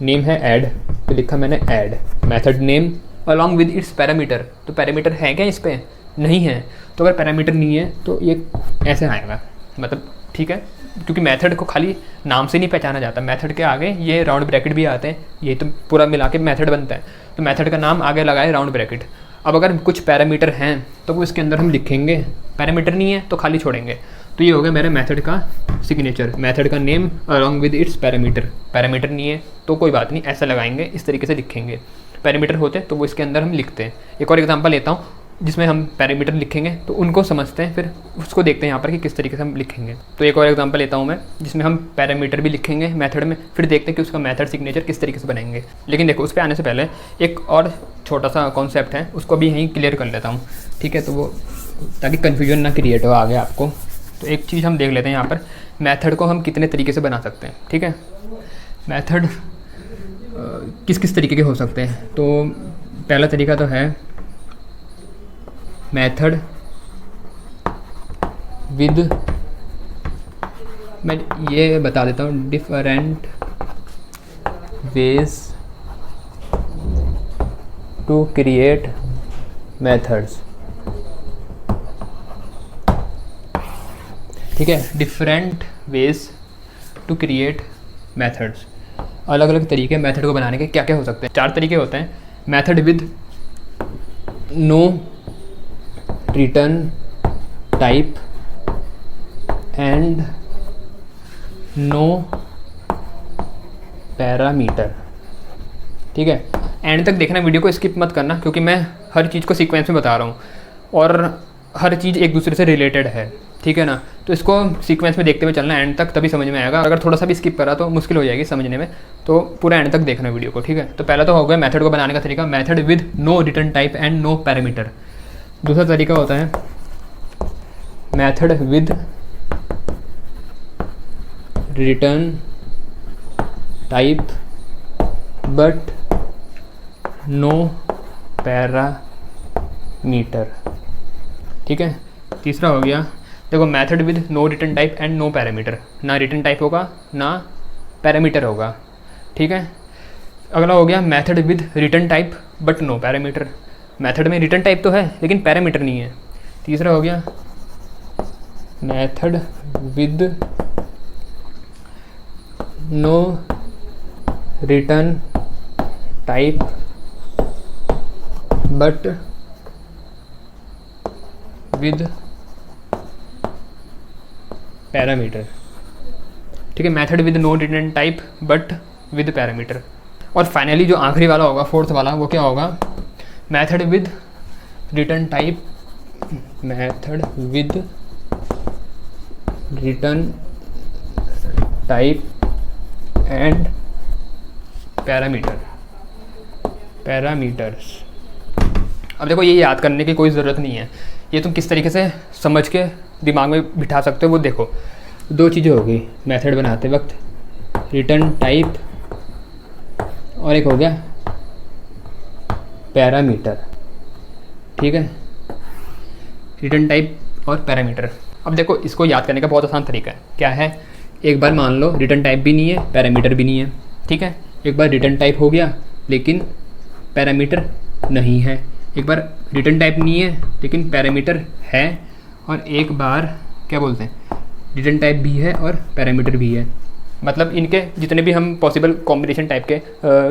Name है ऐड, तो लिखा मैंने add, method name along with its parameter. तो पैरामीटर है क्या इस पर? नहीं है। तो अगर पैरामीटर नहीं है तो ये ऐसे आएगा, मतलब ठीक है, क्योंकि मेथड को खाली नाम से नहीं पहचाना जाता, मेथड के आगे ये राउंड ब्रैकेट भी आते हैं, ये तो पूरा मिला के मेथड बनता है। तो मेथड का नाम आगे लगाए राउंड ब्रैकेट। अब अगर कुछ पैरामीटर हैं तो वो इसके अंदर हम लिखेंगे, पैरामीटर नहीं है तो खाली छोड़ेंगे। तो ये हो गया मेरे मेथड का सिग्नेचर, मेथड का name along with its parameter. Parameter नहीं है तो कोई बात नहीं, ऐसा लगाएंगे, इस तरीके से लिखेंगे। पैरामीटर होते तो वो इसके अंदर हम लिखते हैं। एक और एग्जांपल लेता हूँ जिसमें हम पैरामीटर लिखेंगे, तो उनको समझते हैं, फिर उसको देखते हैं यहाँ पर कि किस तरीके से हम लिखेंगे। तो एक और एग्जांपल लेता हूँ मैं जिसमें हम पैरामीटर भी लिखेंगे मेथड में, फिर देखते हैं कि उसका मेथड सिग्नेचर किस तरीके से बनाएंगे। लेकिन देखो, उस पर आने से पहले एक और छोटा सा कॉन्सेप्ट है, उसको भी यहीं क्लियर कर लेता हूँ। ठीक है, तो वो ताकि कन्फ्यूजन ना क्रिएट हो आगे आपको। तो एक चीज़ हम देख लेते हैं यहाँ पर, मेथड को हम कितने तरीके से बना सकते हैं। ठीक है, मेथड किस किस तरीके के हो सकते हैं। तो पहला तरीका तो है मेथड विद, मैं ये बता देता हूँ, different ways to create methods. ठीक है, different ways to create methods, अलग अलग तरीके मेथड को बनाने के क्या क्या हो सकते हैं। 4 तरीके होते हैं। Method with no return type and no parameter. ठीक है, एंड तक देखना, वीडियो को स्किप मत करना, क्योंकि मैं हर चीज़ को सीक्वेंस में बता रहा हूँ और हर चीज़ एक दूसरे से रिलेटेड है। ठीक है ना, तो इसको सीक्वेंस में देखते हुए चलना एंड तक, तभी समझ में आएगा। अगर थोड़ा सा भी स्किप करा तो मुश्किल हो जाएगी समझने में, तो पूरा एंड तक देखना वीडियो को। ठीक है, तो पहला तो हो गया मेथड को बनाने का तरीका, method with no return type and no parameter. दूसरा तरीका होता है method with return type but no parameter. ठीक है, तीसरा हो गया, देखो method with no return type and no parameter, ना रिटर्न टाइप होगा ना पैरामीटर होगा। ठीक है, अगला हो गया method with return type but no parameter, method में रिटर्न टाइप तो है लेकिन पैरामीटर नहीं है। तीसरा हो गया method with no return type but with parameter. ठीक है, method with no return type but with parameter. और फाइनली जो आखिरी वाला होगा, फोर्थ वाला, वो क्या होगा, method with return type, method with return type and parameters. अब देखो, ये याद करने की कोई ज़रूरत नहीं है, ये तुम किस तरीके से समझ के दिमाग में बिठा सकते हो। वो देखो, 2 चीज़ें हो गई मेथड बनाते वक्त, रिटर्न टाइप और एक हो गया पैरामीटर। ठीक है, रिटर्न टाइप और पैरामीटर। अब देखो, इसको याद करने का बहुत आसान तरीका है। क्या है, एक बार मान लो रिटर्न टाइप भी नहीं है, पैरामीटर भी नहीं है। ठीक है, एक बार रिटर्न टाइप हो गया लेकिन पैरामीटर नहीं है, एक बार रिटर्न टाइप नहीं है लेकिन पैरामीटर है, और एक बार क्या बोलते हैं, रिटर्न टाइप भी है और पैरामीटर भी है। मतलब इनके जितने भी हम पॉसिबल कॉम्बिनेशन टाइप के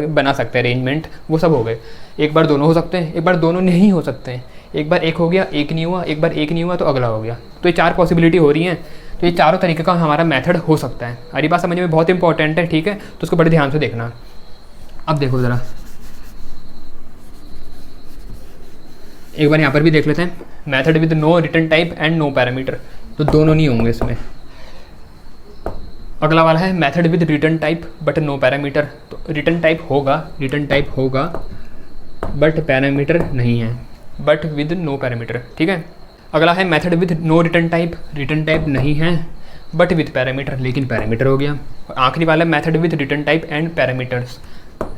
बना सकते हैं अरेंजमेंट, वो सब हो गए। एक बार दोनों हो सकते हैं, एक बार दोनों नहीं हो सकते हैं, एक बार एक हो गया, एक नहीं हुआ, एक बार एक नहीं हुआ तो अगला हो गया। तो ये 4 पॉसिबिलिटी हो रही हैं, तो ये चारों तरीके का हमारा मेथड हो सकता है। अरे बात समझ में बहुत इंपॉर्टेंट है। ठीक है, तो उसको बड़े ध्यान से देखना। अब देखो ज़रा, एक बार यहाँ पर भी देख लेते हैं, method with no return type and no parameter, तो दोनों नहीं होंगे इसमें। अगला वाला है method with return type but no parameter, तो रिटर्न टाइप होगा बट पैरामीटर नहीं है, बट विद नो पैरामीटर। ठीक है, अगला है method with no return type नहीं है बट विद पैरामीटर, लेकिन पैरामीटर हो गया। और आखिरी वाला method with return type and parameters,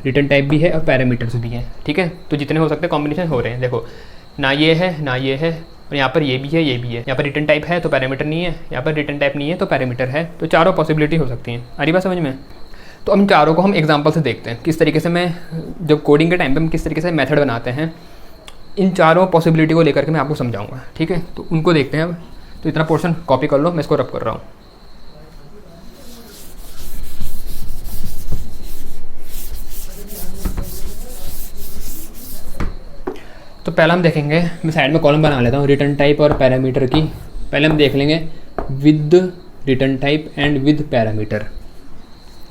return type भी है और पैरामीटर्स भी हैं। ठीक है, तो जितने हो सकते हैं कॉम्बिनेशन हो रहे हैं। देखो, ना ये है ना ये है, और यहाँ पर ये भी है ये भी है। यहाँ पर रिटर्न टाइप है तो पैरामीटर नहीं है, यहाँ पर रिटर्न टाइप नहीं है तो पैरामीटर है। तो चारों पॉसिबिलिटी हो सकती हैं। आ रही बात समझ में? तो हम चारों को हम एग्जांपल से देखते हैं, किस तरीके से मैं जब कोडिंग के टाइम पे हम किस तरीके से मेथड बनाते हैं। इन चारों पॉसिबिलिटी को लेकर के मैं आपको समझाऊंगा। ठीक है, तो उनको देखते हैं अब। तो इतना पोर्शन कॉपी कर लो, मैं इसको रब कर रहा हूँ। तो पहला हम देखेंगे, मैं साइड में कॉलम बना लेता हूँ रिटर्न टाइप और पैरामीटर की। पहले हम देख लेंगे with return type and with parameter.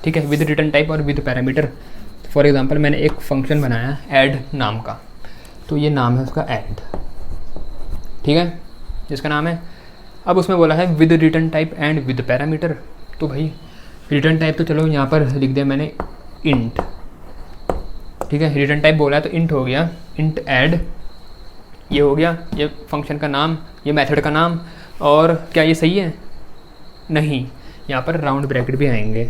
ठीक है, विद रिटर्न टाइप और विद पैरामीटर। फॉर एग्जांपल मैंने एक फंक्शन बनाया ऐड नाम का, तो ये नाम है उसका ऐड। ठीक है, जिसका नाम है। अब उसमें बोला है with return type and with parameter. तो भाई रिटर्न टाइप तो चलो यहाँ पर लिख दिया मैंने इंट। ठीक है, रिटर्न टाइप बोला है तो इंट हो गया, इंट ऐड ये हो गया, ये फंक्शन का नाम, ये मेथड का नाम। और क्या ये सही है? नहीं, यहाँ पर राउंड ब्रैकेट भी आएंगे।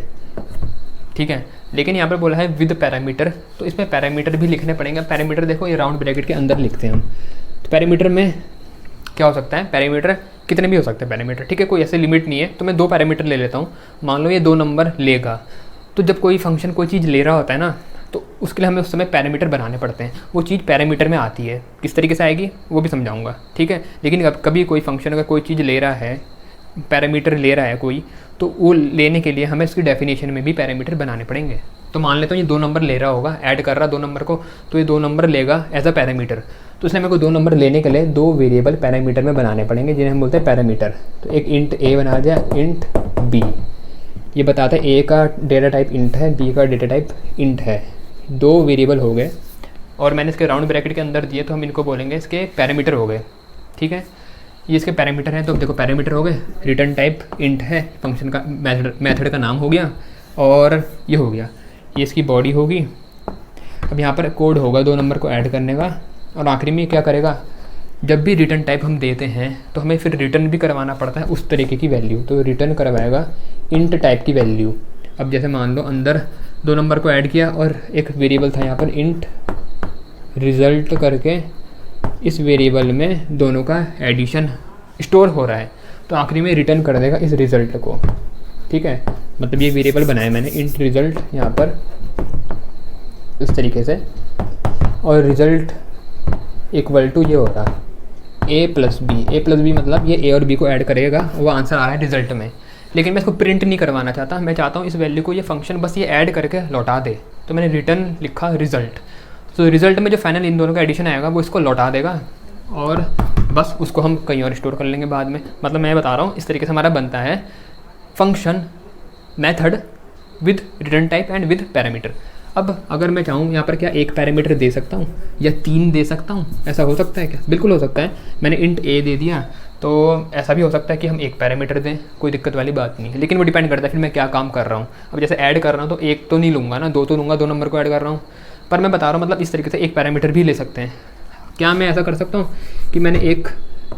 ठीक है, लेकिन यहाँ पर बोला है विद पैरामीटर, तो इसमें पैरामीटर भी लिखने पड़ेंगे। पैरामीटर देखो ये राउंड ब्रैकेट के अंदर लिखते हैं हम। तो पैरामीटर में क्या हो सकता है, पैरामीटर कितने भी हो सकते हैं पैरामीटर। ठीक है, कोई ऐसे लिमिट नहीं है। तो मैं 2 पैरामीटर ले लेता हूँ। मान लो ये 2 नंबर लेगा, तो जब कोई फंक्शन कोई चीज़ ले रहा होता है ना, तो उसके लिए हमें उस समय पैरामीटर बनाने पड़ते हैं। वो चीज़ पैरामीटर में आती है, किस तरीके से आएगी वो भी समझाऊंगा। ठीक है, लेकिन कभी कोई फंक्शन अगर कोई चीज़ ले रहा है पैरामीटर ले रहा है कोई, तो वो लेने के लिए हमें इसकी डेफिनेशन में भी पैरामीटर बनाने पड़ेंगे। तो मान लेते हो ये 2 नंबर ले रहा होगा, ऐड कर रहा 2 नंबर को, तो ये 2 नंबर लेगा एज अ पैरामीटर। तो इसलिए मेरे को 2 नंबर लेने के लिए 2 वेरिएबल पैरामीटर में बनाने पड़ेंगे, जिन्हें हम बोलते हैं पैरामीटर। तो एक इंट ए बना दिया, इंट बी। ये बताता है ए का डेटा टाइप इंट है, बी का डेटा टाइप इंट है। 2 वेरिएबल हो गए और मैंने इसके राउंड ब्रैकेट के अंदर दिए, तो हम इनको बोलेंगे इसके पैरामीटर हो गए। ठीक है, ये इसके पैरामीटर हैं। तो अब देखो पैरामीटर हो गए, रिटर्न टाइप इंट है, फंक्शन का मेथड का नाम हो गया, और ये हो गया, ये इसकी बॉडी होगी। अब यहाँ पर कोड होगा 2 नंबर को ऐड करने का, और आखिरी में क्या करेगा, जब भी रिटर्न टाइप हम देते हैं तो हमें फिर रिटर्न भी करवाना पड़ता है उस तरीके की वैल्यू। तो रिटर्न करवाएगा इंट टाइप की वैल्यू। अब जैसे मान लो अंदर 2 नंबर को ऐड किया और एक वेरिएबल था यहाँ पर इंट रिज़ल्ट करके, इस वेरिएबल में दोनों का एडिशन स्टोर हो रहा है, तो आखिरी में रिटर्न कर देगा इस रिज़ल्ट को। ठीक है, मतलब ये वेरिएबल बनाया मैंने इंट रिज़ल्ट यहाँ पर इस तरीके से, और रिज़ल्ट इक्वल टू ये होगा a प्लस बी मतलब ये a और b को ऐड करेगा, वो आंसर आ रहा है रिजल्ट में। लेकिन मैं इसको प्रिंट नहीं करवाना चाहता, मैं चाहता हूँ इस वैल्यू को ये फंक्शन बस ये ऐड करके लौटा दे। तो मैंने रिटर्न लिखा रिजल्ट। तो रिजल्ट में जो फाइनल इन दोनों का एडिशन आएगा वो इसको लौटा देगा, और बस उसको हम कहीं और स्टोर कर लेंगे बाद में। मतलब मैं बता रहा हूँ इस तरीके से हमारा बनता है function method with return type and with parameter. अब अगर मैं चाहूँ यहाँ पर क्या 1 पैरामीटर दे सकता हूँ या 3 दे सकता हूँ, ऐसा हो सकता है क्या? बिल्कुल हो सकता है। मैंने इंट ए दे दिया, तो ऐसा भी हो सकता है कि हम 1 पैरामीटर दें, कोई दिक्कत वाली बात नहीं है। लेकिन वो डिपेंड करता है फिर मैं क्या काम कर रहा हूँ। अब जैसे ऐड कर रहा हूँ तो 1 तो नहीं लूँगा ना, 2 तो लूँगा, 2 नंबर को ऐड कर रहा हूँ। पर मैं बता रहा हूँ मतलब इस तरीके से 1 पैरामीटर भी ले सकते हैं। क्या मैं ऐसा कर सकता हूँ कि मैंने एक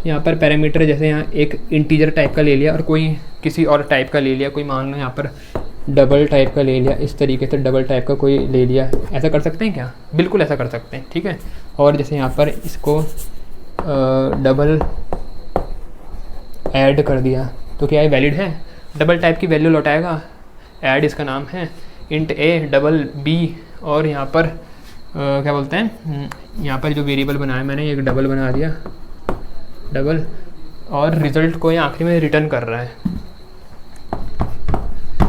यहाँ पर पैरामीटर, जैसे यहाँ एक इंटीजर टाइप का ले लिया और कोई किसी और टाइप का ले लिया, कोई मान लो यहाँ पर डबल टाइप का ले लिया, इस तरीके से डबल टाइप का कोई ले लिया, ऐसा कर सकते हैं क्या? बिल्कुल ऐसा कर सकते हैं। ठीक है, और जैसे यहाँ पर इसको डबल ऐड कर दिया तो क्या ये वैलिड है? डबल टाइप की वैल्यू लौटाएगा। ऐड इसका नाम है इंट ए डबल बी, और यहाँ पर क्या बोलते हैं, यहाँ पर जो वेरिएबल बनाया मैंने एक डबल बना दिया, डबल, और रिज़ल्ट को ये आखिरी में रिटर्न कर रहा है।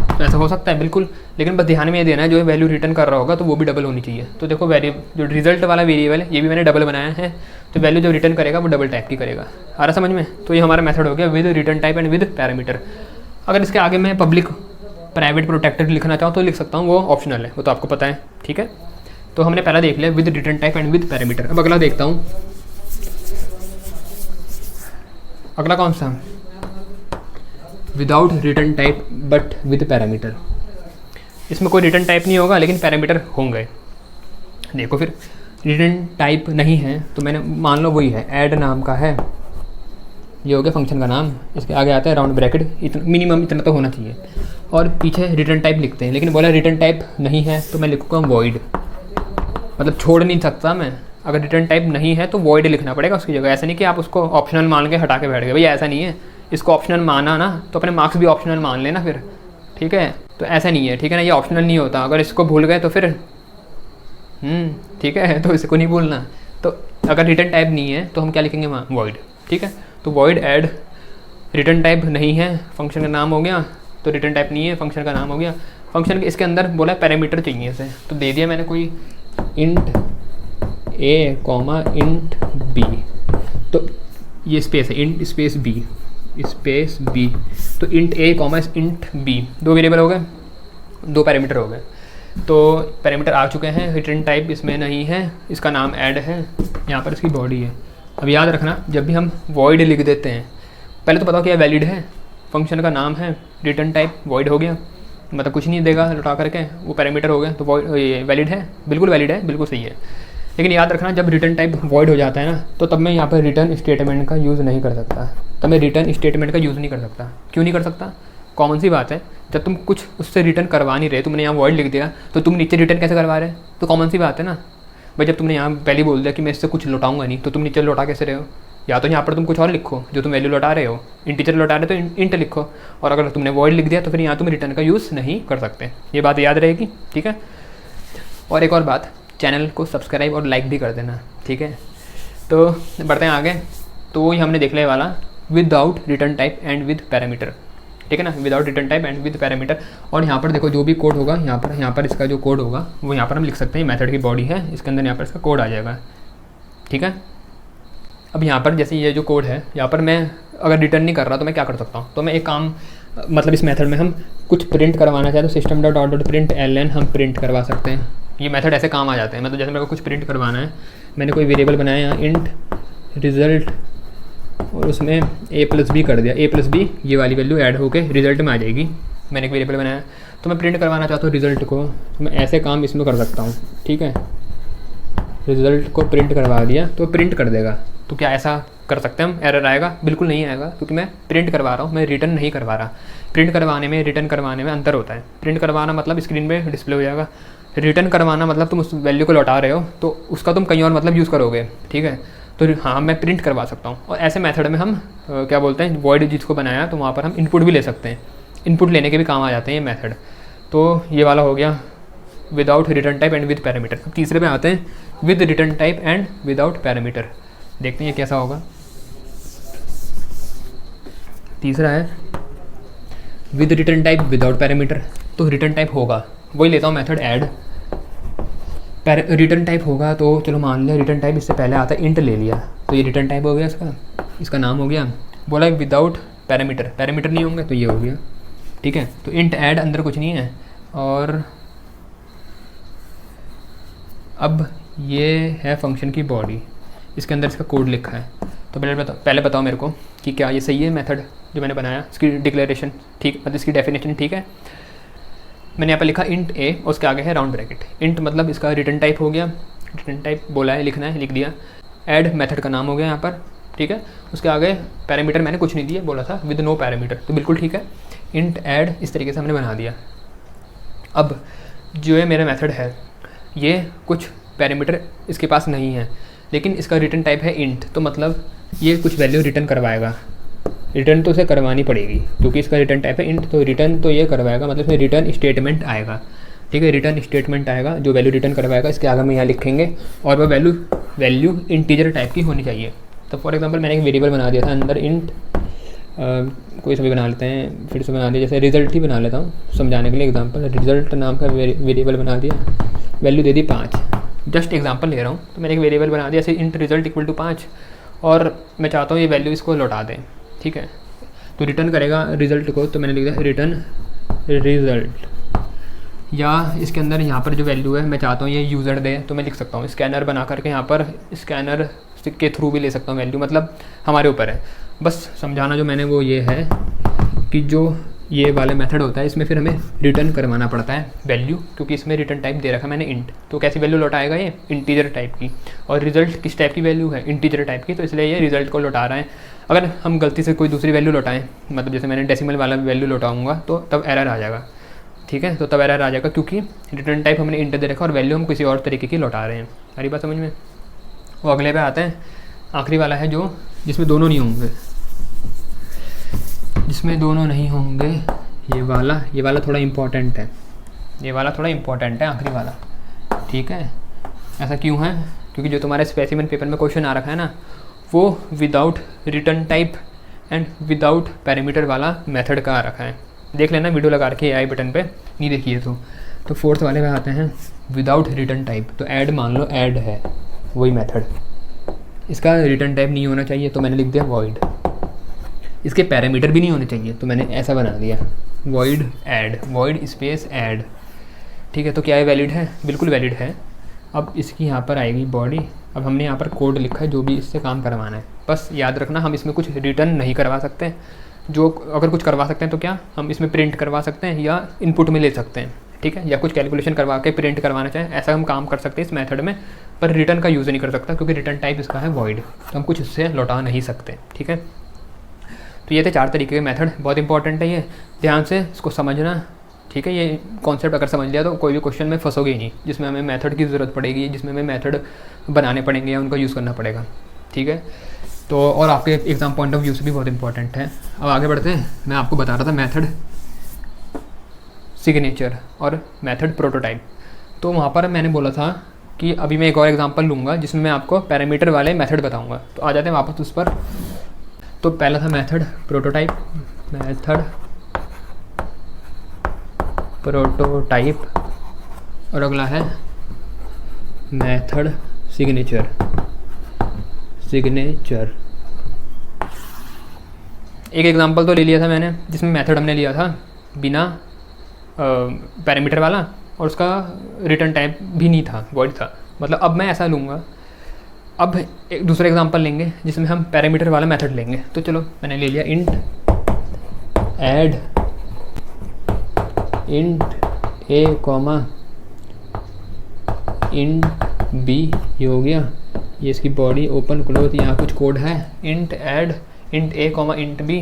तो ऐसा हो सकता है बिल्कुल, लेकिन बस ध्यान में ये देना है जो वैल्यू रिटर्न कर रहा होगा तो वो भी डबल होनी चाहिए। तो देखो वेरिएबल जो रिजल्ट वाला वेरिएबल है ये भी मैंने डबल बनाया है, तो वैल्यू जो रिटर्न करेगा वो डबल टाइप की करेगा। आ रहा समझ में? तो ये हमारा मेथड हो गया with return type and with parameter. अगर इसके आगे मैं पब्लिक प्राइवेट प्रोटेक्टेड लिखना चाहूँ तो लिख सकता हूँ, वो ऑप्शनल है, वो तो आपको पता है। ठीक है, तो हमने पहला देख लिया with return type and with parameter. अब अगला देखता हूँ, अगला कौन सा? Without return type but with parameter. इसमें कोई रिटर्न टाइप नहीं होगा लेकिन पैरामीटर होंगे। देखो फिर रिटर्न टाइप नहीं है तो मैंने मान लो वही है, ऐड नाम का है, ये हो गया फंक्शन का नाम, इसके आगे आता है राउंड ब्रैकेट, इतना मिनिमम इतना तो होना चाहिए, और पीछे रिटर्न टाइप लिखते हैं। लेकिन बोला रिटर्न टाइप नहीं है तो मैं लिखूँगा वॉइड, मतलब छोड़ नहीं सकता मैं। अगर रिटर्न टाइप नहीं है तो वॉइड लिखना पड़ेगा उसकी जगह। ऐसा नहीं कि आप उसको ऑप्शनल मान के हटा के बैठ गए, भैया ऐसा नहीं है। इसको ऑप्शनल माना ना तो अपने मार्क्स भी ऑप्शनल मान लेना फिर। ठीक है, तो ऐसा नहीं है, ठीक है ना, ये ऑप्शनल नहीं होता। अगर इसको भूल गए तो फिर ठीक है, तो इसको नहीं भूलना। तो अगर रिटर्न टाइप नहीं है तो हम क्या लिखेंगे वहाँ? वॉइड। ठीक है, तो वॉइड ऐड, रिटर्न टाइप नहीं है, फंक्शन का नाम हो गया, तो रिटर्न टाइप नहीं है, फंक्शन का नाम हो गया। फंक्शन के इसके अंदर बोला पैरामीटर चाहिए इसे, तो दे दिया मैंने कोई int a comma int b, तो ये स्पेस है, int space b space b, तो int a comma int b, 2 variable हो गए, 2 पैरामीटर हो गए। तो पैरामीटर आ चुके हैं, रिटर्न टाइप इसमें नहीं है, इसका नाम ऐड है, यहाँ पर इसकी बॉडी है। अब याद रखना जब भी हम वॉइड लिख देते हैं, पहले तो बताओ क्या वैलिड है, फंक्शन का नाम है, रिटर्न टाइप वॉइड हो गया, मतलब कुछ नहीं देगा लौटा करके, वो पैरामीटर हो गया, तो वैलिड है, बिल्कुल वैलिड है, बिल्कुल सही है। लेकिन याद रखना जब रिटर्न टाइप वॉइड हो जाता है ना, तो तब मैं यहाँ पर रिटर्न स्टेटमेंट का यूज़ नहीं कर सकता, तब मैं रिटर्न स्टेटमेंट का यूज़ नहीं कर सकता। क्यों नहीं कर सकता? कॉमन सी बात है, जब तुम कुछ उससे रिटर्न करवा नहीं रहे, तुमने यहाँ वॉइड लिख दिया, तो तुम नीचे रिटर्न कैसे करवा रहे? तो कॉमन सी बात है ना भाई, जब तुमने यहाँ पहले बोल दिया कि मैं इससे कुछ लौटाऊंगा नहीं, तो तुम नीचे लौटा कैसे रहे हो? या तो यहाँ पर तुम कुछ और लिखो, जो तुम वैल्यू लौटा रहे हो, इंटीजर लौटा रहे हो तो इंट लिखो, और अगर तुमने वॉइड लिख दिया तो फिर यहाँ तुम रिटर्न का यूज़ नहीं कर सकते। ये बात याद रहेगी, ठीक है। और एक और बात, चैनल को सब्सक्राइब और लाइक भी कर देना, ठीक है। तो बढ़ते हैं आगे। तो वही हमने देख लिया वाला without return type and with parameter, ठीक है ना, without return type and with parameter. और यहाँ पर देखो जो भी कोड होगा यहाँ पर इसका जो कोड होगा वो यहाँ पर हम लिख सकते हैं, मेथड की बॉडी है, इसके अंदर यहाँ पर इसका कोड आ जाएगा, ठीक है। अब यहाँ पर जैसे ये जो कोड है, यहाँ पर मैं अगर रिटर्न नहीं कर रहा तो मैं क्या कर सकता हूँ, तो मैं एक काम, मतलब इस मेथड में हम कुछ प्रिंट करवाना चाहे तो system dot out dot print ln हम प्रिंट करवा सकते हैं। ये मेथड ऐसे काम आ जाते हैं, मतलब जैसे मेरे को कुछ प्रिंट करवाना है, मैंने कोई वेरिएबल बनाया यहाँ इंट रिजल्ट और उसमें a+b कर दिया, a+b ये वाली वैल्यू ऐड होके रिजल्ट में आ जाएगी। मैंने एक वेरिएबल बनाया तो मैं प्रिंट करवाना चाहता हूँ रिजल्ट को, तो मैं ऐसे काम इसमें कर सकता हूँ, ठीक है। रिजल्ट को प्रिंट करवा दिया तो प्रिंट कर देगा। तो क्या ऐसा कर सकते हैं हम, एरर आएगा? बिल्कुल नहीं आएगा, क्योंकि मैं प्रिंट करवा रहा हूँ, मैं रिटर्न नहीं करवा रहा। प्रिंट करवाने में रिटर्न करवाने में अंतर होता है। प्रिंट करवाना मतलब स्क्रीन पे डिस्प्ले हो जाएगा, रिटर्न करवाना मतलब तुम उस वैल्यू को लौटा रहे हो तो उसका तुम कहीं और मतलब यूज़ करोगे, ठीक है। तो हाँ, मैं प्रिंट करवा सकता हूँ। और ऐसे मेथड में हम क्या बोलते हैं, वॉइड जिसको बनाया तो वहाँ पर हम इनपुट भी ले सकते हैं, इनपुट लेने के भी काम आ जाते हैं ये मेथड। तो ये वाला हो गया without return type and with parameter. अब तीसरे पे आते हैं, with return type and without parameter. देखते हैं ये कैसा होगा। तीसरा है with return type without parameter. तो रिटर्न टाइप होगा, वही लेता हूँ मेथड ऐड। रिटर्न टाइप होगा तो चलो मान लिया रिटर्न टाइप इससे पहले आता है, इंट ले लिया तो ये रिटर्न टाइप हो गया, इसका नाम हो गया। बोला विदाउट पैरामीटर, पैरामीटर नहीं होंगे तो ये हो गया, ठीक है। तो इंट ऐड अंदर कुछ नहीं है। और अब ये है फंक्शन की बॉडी, इसके अंदर इसका कोड लिखा है। तो पहले बताओ मेरे को कि क्या ये सही है मेथड जो मैंने बनाया, इसकी डिक्लेरेशन ठीक, मतलब इसकी डेफिनेशन ठीक है। मैंने यहाँ पर लिखा इंट ए, उसके आगे है राउंड ब्रैकेट। इंट मतलब इसका रिटर्न टाइप हो गया, रिटर्न टाइप बोला है, लिखना है, लिख दिया। ऐड मेथड का नाम हो गया यहाँ पर, ठीक है। उसके आगे पैरामीटर मैंने कुछ नहीं दिया, बोला था विद नो पैरामीटर, तो बिल्कुल ठीक है। इंट ऐड इस तरीके से हमने बना दिया। अब जो ये मेरा मेथड है ये कुछ पैरामीटर इसके पास नहीं है, लेकिन इसका रिटर्न टाइप है इंट, तो मतलब ये कुछ वैल्यू रिटर्न करवाएगा। रिटर्न तो उसे करवानी पड़ेगी क्योंकि इसका रिटर्न टाइप है इंट, तो रिटर्न तो ये करवाएगा, मतलब इसमें रिटर्न स्टेटमेंट आएगा, ठीक है। रिटर्न स्टेटमेंट आएगा जो वैल्यू रिटर्न करवाएगा, इसके आगे में यहाँ लिखेंगे। और वह वैल्यू इंटीजर टाइप की होनी चाहिए। तो फॉर एग्जांपल मैंने एक वेरिएबल बना दिया था अंदर इंट, कोई सा भी बना लेते हैं, फिर से बना दिया, जैसे रिजल्ट ही बना लेता हूँ समझाने के लिए एग्जांपल। रिजल्ट नाम का वेरिएबल बना दिया, वैल्यू दे दी 5, जस्ट एग्जांपल ले रहा हूँ। तो मैंने एक वेरिएबल बना दिया जैसे इंट रिजल्ट इक्वल टू 5, और मैं चाहता हूँ ये वैल्यू इसको लौटा दें, ठीक है। तो रिटर्न करेगा रिजल्ट को, तो मैंने लिख दिया रिटर्न रिजल्ट। या इसके अंदर यहाँ पर जो वैल्यू है मैं चाहता हूँ ये यूज़र दे, तो मैं लिख सकता हूँ स्कैनर बना करके, यहाँ पर स्कैनर के थ्रू भी ले सकता हूँ वैल्यू, मतलब हमारे ऊपर है। बस समझाना जो मैंने वो ये है कि जो ये वाले मेथड होता है इसमें फिर हमें रिटर्न करवाना पड़ता है वैल्यू, क्योंकि इसमें रिटर्न टाइप दे रखा है मैंने इंट। तो कैसी वैल्यू लौटाएगा ये, इंटीजर टाइप की। और रिजल्ट किस टाइप की वैल्यू है, इंटीजर टाइप की, तो इसलिए ये रिजल्ट को लौटा रहा है। अगर हम गलती से कोई दूसरी वैल्यू लौटाएं, मतलब जैसे मैंने डेसिमल वाला वैल्यू लौटाऊंगा तो तब एरर आ जाएगा, ठीक है। तो तब एरर आ जाएगा क्योंकि रिटर्न टाइप हमने इंट दे रखा और वैल्यू हम किसी और तरीके की लौटा रहे हैं। हमारी बात समझ में? वो अगले पे आते हैं, आखिरी वाला है जो जिसमें दोनों नहीं होंगे, जिसमें दोनों नहीं होंगे, ये वाला थोड़ा इम्पोर्टेंट है, ये वाला थोड़ा इम्पोर्टेंट है, आखिरी वाला, ठीक है। ऐसा क्यों है? क्योंकि जो तुम्हारे स्पेसिमेन पेपर में क्वेश्चन आ रखा है ना, वो without return type and without parameter वाला मेथड का आ रखा है। देख लेना वीडियो लगा रखी है आई बटन पे, नहीं देखिए तो फोर्थ वाले में आते हैं विदाउट रिटर्न टाइप। तो ऐड मान लो ऐड है वही मेथड, इसका रिटर्न टाइप नहीं होना चाहिए तो मैंने लिख दिया वॉइड। इसके पैरामीटर भी नहीं होने चाहिए तो मैंने ऐसा बना दिया void add, void space add, ठीक है। तो क्या ये वैलिड है? बिल्कुल वैलिड है। अब इसकी यहाँ पर आएगी बॉडी। अब हमने यहाँ पर कोड लिखा है जो भी इससे काम करवाना है। बस याद रखना हम इसमें कुछ रिटर्न नहीं करवा सकते, जो अगर कुछ करवा सकते हैं तो क्या हम इसमें प्रिंट करवा सकते हैं या इनपुट में ले सकते हैं, ठीक है। या कुछ कैलकुलेशन करवा के प्रिंट करवाना चाहें, ऐसा हम काम कर सकते हैं इस मेथड में, पर रिटर्न का यूज़ नहीं कर सकता क्योंकि रिटर्न टाइप इसका है वॉइड, तो हम कुछ इससे लौटा नहीं सकते, ठीक है। तो ये थे 4 तरीके के मेथड, बहुत इंपॉर्टेंट है ये, ध्यान से इसको समझना, ठीक है। ये कॉन्सेप्ट अगर समझ लिया तो कोई भी क्वेश्चन में फंसोगे ही नहीं, जिसमें हमें मेथड की ज़रूरत पड़ेगी, जिसमें हमें मेथड बनाने पड़ेंगे या उनका यूज़ करना पड़ेगा, ठीक है। तो और आपके एग्ज़ाम पॉइंट ऑफ व्यू से भी बहुत इंपॉर्टेंट है। अब आगे बढ़ते हैं। मैं आपको बता रहा था मेथड सिग्नेचर और मेथड प्रोटोटाइप। तो वहाँ पर मैंने बोला था कि अभी मैं एक और एग्जांपल लूँगा जिसमें मैं आपको पैरामीटर वाले मेथड बताऊँगा। तो आ जाते हैं वापस उस पर। तो पहला था मेथड प्रोटोटाइप, और अगला है मेथड सिग्नेचर। एक एग्जांपल तो ले लिया था मैंने जिसमें मेथड हमने लिया था बिना पैरामीटर वाला, और उसका रिटर्न टाइप भी नहीं था, वॉइड था। मतलब अब मैं ऐसा लूँगा, अब एक दूसरा एग्जांपल लेंगे जिसमें हम पैरामीटर वाला मेथड लेंगे। तो चलो मैंने ले लिया int add int a comma int B, ये हो गया, ये इसकी बॉडी ओपन क्लोज, यहाँ कुछ कोड है, int add int a comma int B.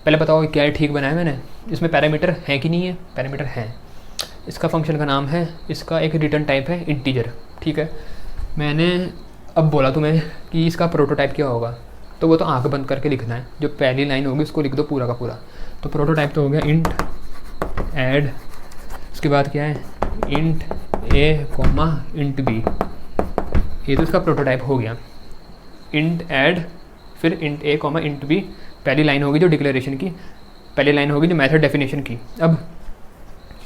पहले बताओ क्या ठीक बनाया मैंने, इसमें पैरामीटर है कि नहीं है? पैरामीटर है। इसका फंक्शन का नाम है, इसका एक रिटर्न टाइप है इंटीजर, ठीक है। मैंने अब बोला तुम्हें कि इसका प्रोटोटाइप क्या होगा, तो वो तो आंख बंद करके लिखना है, जो पहली लाइन होगी उसको लिख दो पूरा का पूरा। तो प्रोटोटाइप तो हो गया इंट ऐड, उसके बाद क्या है int a comma int B, ये तो इसका प्रोटोटाइप हो गया। इंट ऐड फिर int a comma int B, पहली लाइन होगी जो डिक्लेरेशन की, पहली लाइन होगी जो मेथड डेफिनेशन की। अब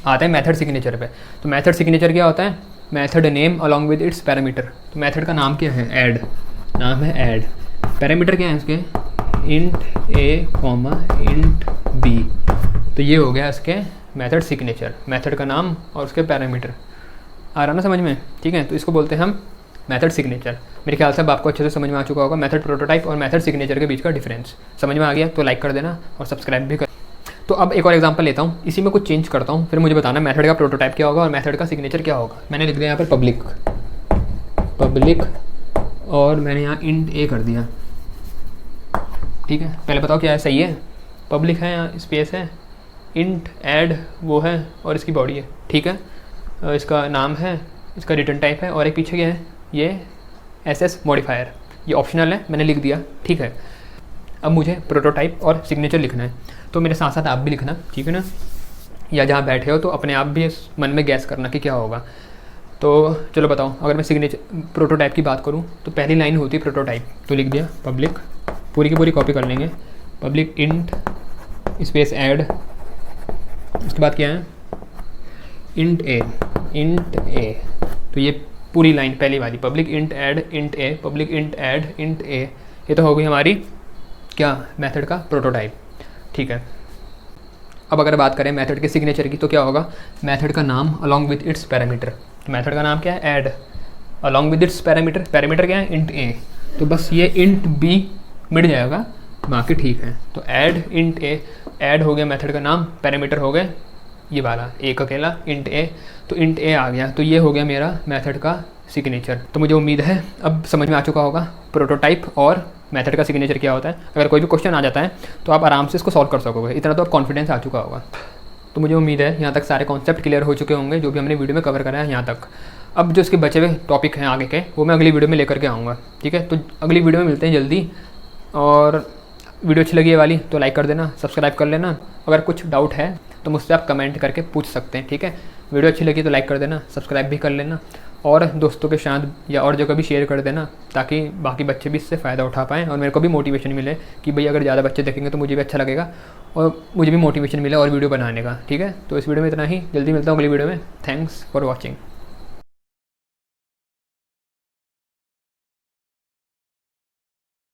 आता है मेथड सिग्नेचर पे। तो मेथड सिग्नेचर क्या होता है? Method name along with its parameter. तो मेथड का नाम क्या है? ऐड, नाम है ऐड। पैरामीटर क्या है इसके? Int a comma int b. तो ये हो गया इसके मेथड सिग्नेचर, मेथड का नाम और उसके पैरामीटर। आ रहा ना समझ में? ठीक है, तो इसको बोलते हैं हम मेथड सिग्नेचर। मेरे ख्याल से अब आपको अच्छे से समझ में आ चुका होगा मेथड प्रोटोटाइप और मेथड सिग्नेचर के बीच का डिफरेंस। समझ में आ गया तो लाइक कर देना और सब्सक्राइब भी कर। तो अब एक और एग्जांपल लेता हूँ, इसी में कुछ चेंज करता हूँ, फिर मुझे बताना मेथड का प्रोटोटाइप क्या होगा और मेथड का सिग्नेचर क्या होगा। मैंने लिख दिया यहाँ पर पब्लिक और मैंने यहाँ इंट ए कर दिया, ठीक है। पहले बताओ क्या है, सही है? पब्लिक है, यहाँ स्पेस है, इंट ऐड वो है और इसकी बॉडी है, ठीक है। इसका नाम है, इसका रिटर्न टाइप है और एक पीछे क्या है, ये एसएस मॉडिफायर, ये ऑप्शनल है, मैंने लिख दिया, ठीक है। अब मुझे प्रोटोटाइप और सिग्नेचर लिखना है, तो मेरे साथ साथ आप भी लिखना, ठीक है ना। या जहाँ बैठे हो तो अपने आप भी मन में गैस करना कि क्या होगा। तो चलो बताओ, अगर मैं सिग्नेचर प्रोटोटाइप की बात करूँ तो पहली लाइन होती है प्रोटोटाइप, तो लिख दिया पब्लिक, पूरी की पूरी कॉपी कर लेंगे, पब्लिक इंट स्पेस ऐड, उसके बाद क्या है इंट ए। तो ये पूरी लाइन पहली वाली पब्लिक इंट ऐड इंट ए, पब्लिक इंट ऐड इंट ए, ये तो हो गई हमारी क्या, मेथड का प्रोटोटाइप, ठीक है। अब अगर बात करें मेथड के सिग्नेचर की तो क्या होगा, मेथड का नाम along with its parameter. Method का नाम क्या है? Add, along with its parameter, parameter क्या है? इंट ए। तो बस ये इंट बी मिट जाएगा, बाकी ठीक है। तो ऐड इंट ए, ऐड हो गया मेथड का नाम, पैरामीटर हो गए ये वाला एक अकेला इंट ए, तो इंट ए आ गया, तो ये हो गया मेरा मेथड का सिग्नेचर। तो मुझे उम्मीद है अब समझ में आ चुका होगा प्रोटोटाइप और मेथड का सिग्नेचर क्या होता है। अगर कोई भी क्वेश्चन आ जाता है तो आप आराम से इसको सॉल्व कर सकोगे, इतना तो कॉन्फिडेंस आ चुका होगा। तो मुझे उम्मीद है यहाँ तक सारे कॉन्सेप्ट क्लियर हो चुके होंगे जो भी हमने वीडियो में कवर करा है यहाँ तक। अब जो इसके बचे हुए टॉपिक हैं आगे के, वो मैं अगली वीडियो में लेकर के आऊँगा, ठीक है। तो अगली वीडियो में मिलते हैं जल्दी, और वीडियो अच्छी लगी है वाली तो लाइक कर देना, सब्सक्राइब कर लेना। अगर कुछ डाउट है तो मुझसे आप कमेंट करके पूछ सकते हैं, ठीक है। वीडियो अच्छी लगी तो लाइक कर देना, सब्सक्राइब भी कर लेना, और दोस्तों के साथ या और जगह भी शेयर कर देना, ताकि बाकी बच्चे भी इससे फ़ायदा उठा पाएँ और मेरे को भी मोटिवेशन मिले कि भाई अगर ज़्यादा बच्चे देखेंगे तो मुझे भी अच्छा लगेगा और मुझे भी मोटिवेशन मिले और वीडियो बनाने का, ठीक है। तो इस वीडियो में इतना ही, जल्दी मिलता हूँ अगली वीडियो में। Thanks for watching.